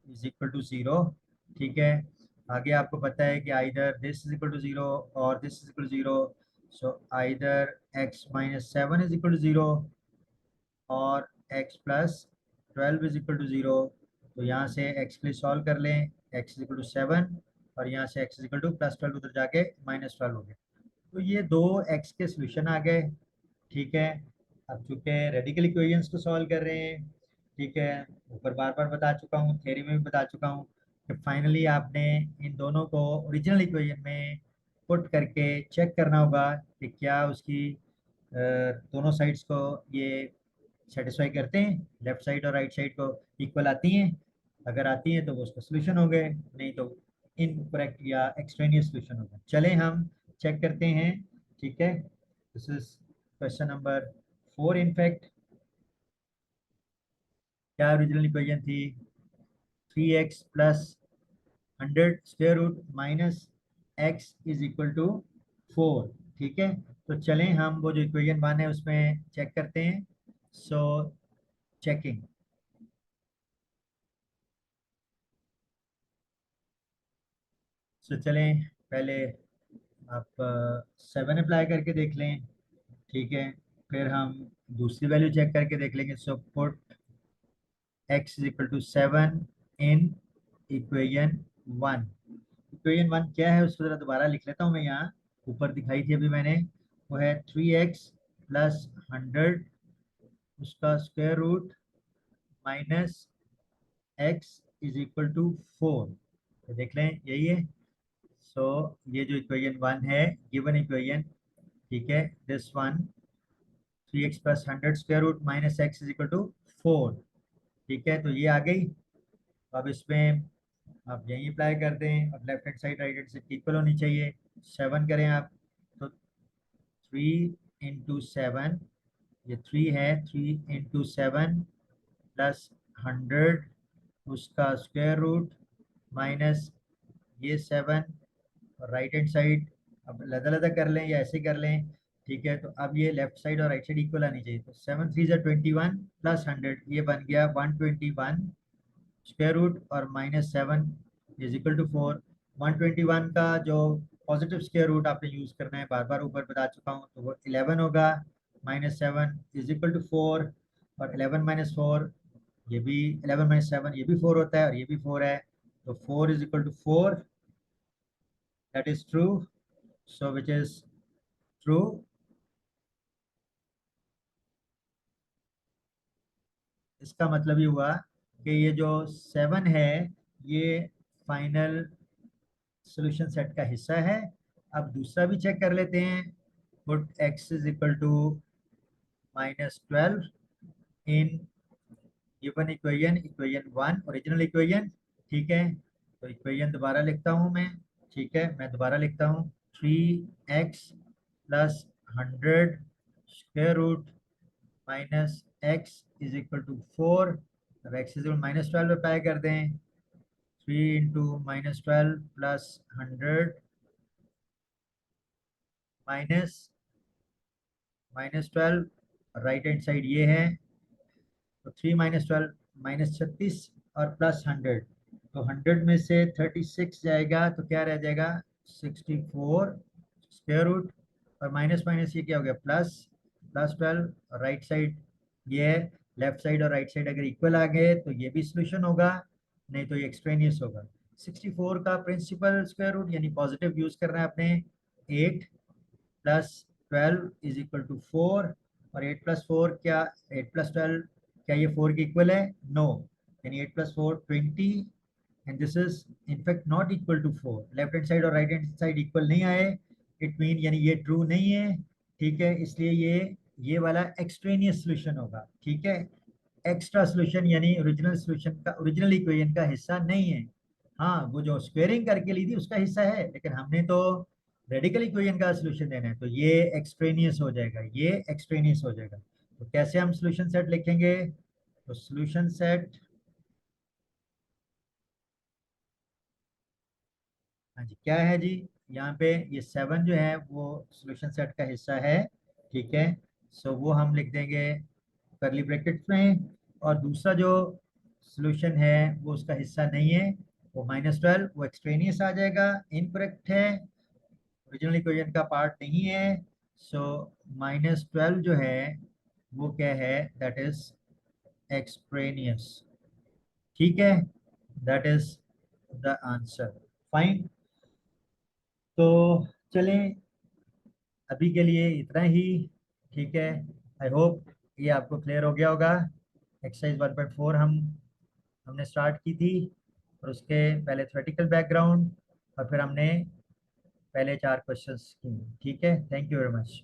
इज इक्वल टू 0, ठीक है। आगे आपको पता है कि either this is equal to 0 और this is equal to 0, so either x -7 is equal to 0 और x +12 इज इक्वल टू 0। तो यहाँ से x के लिए सॉल्व कर लें, x इज इक्वल टू 7, और यहाँ से x इज इक्वल टू +12 उधर जाके -12 हो गया। तो ये दो x के सोल्यूशन आ गए, ठीक है। अब चूंकि रेडिकल इक्वेशंस को सॉल्व कर रहे हैं, ठीक है, ऊपर बार बार बता चुका हूँ, थ्योरी में भी बता चुका हूँ, कि फाइनली आपने इन दोनों को ओरिजिनल इक्वेशन में पुट करके चेक करना होगा कि क्या उसकी दोनों साइड्स को ये सेटिस्फाई करते हैं, लेफ्ट साइड और राइट साइड को इक्वल आती हैं। अगर आती हैं तो वो उसका सोल्यूशन हो गए, नहीं तो इनकरेक्ट या एक्सट्रेनियस सोल्यूशन होगा। चलें हम चेक करते हैं, ठीक है। This is question number 4। In fact क्या ओरिजिनल इक्वेशन थी, 3x plus 100 square root minus x is equal to 4, ठीक है। तो चलें हम वो जो इक्वेशन 1 है उसमें चेक करते हैं। सो चेकिंग, सो चलें पहले आप 7 अप्लाई करके देख लें, ठीक है। फिर हम दूसरी वैल्यू चेक करके देख लेंगे। So put x is equal to 7 in equation 1। Equation 1 क्या है उसको जरा दोबारा लिख लेता हूँ मैं, यहाँ ऊपर दिखाई थी अभी मैंने, वो है 3x प्लस 100 उसका square root minus x is equal to 4। तो देख लें यही है। सो ये जो इक्वेशन 1 है, गिवन इक्वेशन, ठीक है, this one 3x plus 100 square root minus x is equal to 4, ठीक है। तो ये आ गई। अब इसमें आप यही अप्लाई कर दें, और left hand side right hand side equal होनी चाहिए। 7 करें आप, तो 3 इंटू 7 ये 3 है, 3 × 7 प्लस 100 उसका स्क्वायर रूट माइनस ये 7 राइट हैंड साइड। अब लदा लदा कर लें या ऐसे कर लें, ठीक है। तो अब ये लेफ्ट साइड और राइट साइड इक्वल आनी चाहिए। तो 7 × 3 = 21 प्लस 100 ये बन गया 121 स्क्वायर रूट और -7 इज इक्वल टू 4। 121 का जो पॉजिटिव स्क्वायर रूट आपने यूज करना है, बार बार ऊपर बता चुका हूँ, तो वो 11 होगा। -7 इज इक्वल टू 4 और 11 - 4 ये भी 11 - 7 ये भी 4 होता है और ये भी 4 है। तो 4 is equal to 4, that is true. So which is true. इसका मतलब ये हुआ कि ये जो 7 है ये फाइनल सॉल्यूशन सेट का हिस्सा है। अब दूसरा भी चेक कर लेते हैं। Put x is equal to -12 in given equation, equation 1 original equation, ठीक है। तो इक्वेशन दोबारा लिखता हूँ मैं, ठीक है, मैं दोबारा लिखता हूँ। 3x plus 100 square root minus x is equal to 4। अब x इज इक्वल -12 अप्लाई कर दें। 3 × -12 plus 100 minus -12 right hand side ये है। तो 3 - 12 -36 और प्लस 100। तो 100 में से 36 जाएगा तो क्या रह जाएगा 64 स्क्वायर रूट और माइनस माइनस ये क्या हो गया प्लस, +12 और राइट साइड ये है। लेफ्ट साइड और राइट साइड अगर इक्वल आ गए तो ये भी सोल्यूशन होगा, नहीं तो ये एक्सट्रेनियस होगा। 64 का प्रिंसिपल स्क्वायर रूट यानी पॉजिटिव यूज करना है आपने। 8 प्लस 12 इज इक्वल टू 4 और 8 + 4 क्या, 8 + 12 क्या ये 4 के इक्वल है? नो। यानी 8 + 4 20 and this is in fact not equal to 4। Left hand side और राइट हैंड साइड इक्वल नहीं आए, इट मीन यानी ये ट्रू नहीं है, ठीक है। इसलिए ये वाला एक्सट्रेनियस सोल्यूशन होगा, ठीक है। एक्स्ट्रा सोल्यूशन यानी ओरिजिनल सोल्यूशन का, ओरिजिनल इक्वेशन का हिस्सा नहीं है। हाँ, वो जो स्क्वेयरिंग करके ली थी उसका हिस्सा है, लेकिन हमने तो रेडिकल इक्वेशन का सोल्यूशन देना है, तो ये एक्सट्रेनियस हो जाएगा, ये एक्सट्रेनियस हो जाएगा। तो कैसे हम सोल्यूशन सेट लिखेंगे? तो सोल्यूशन सेट, हाँ जी, क्या है जी, यहाँ पे ये 7 जो है वो सोल्यूशन सेट का हिस्सा है, ठीक है। सो वो हम लिख देंगे करली ब्रैकेट में। और दूसरा जो सोल्यूशन है वो उसका हिस्सा नहीं है, वो -12 वो एक्सट्रेनियस आ जाएगा, इनकरेक्ट है, ओरिजिनल इक्वेशन का पार्ट नहीं है। सो -12 जो है वो क्या है, दैट इज एक्सट्रेनियस, ठीक है। That is the answer, fine. तो चलें, अभी के लिए इतना ही, ठीक है। आई होप ये आपको क्लियर हो गया होगा। एक्सरसाइज 1.4 हमने स्टार्ट की थी और उसके पहले थ्योरेटिकल बैकग्राउंड और फिर हमने पहले 4 क्वेश्चंस की, ठीक है। Thank you very much.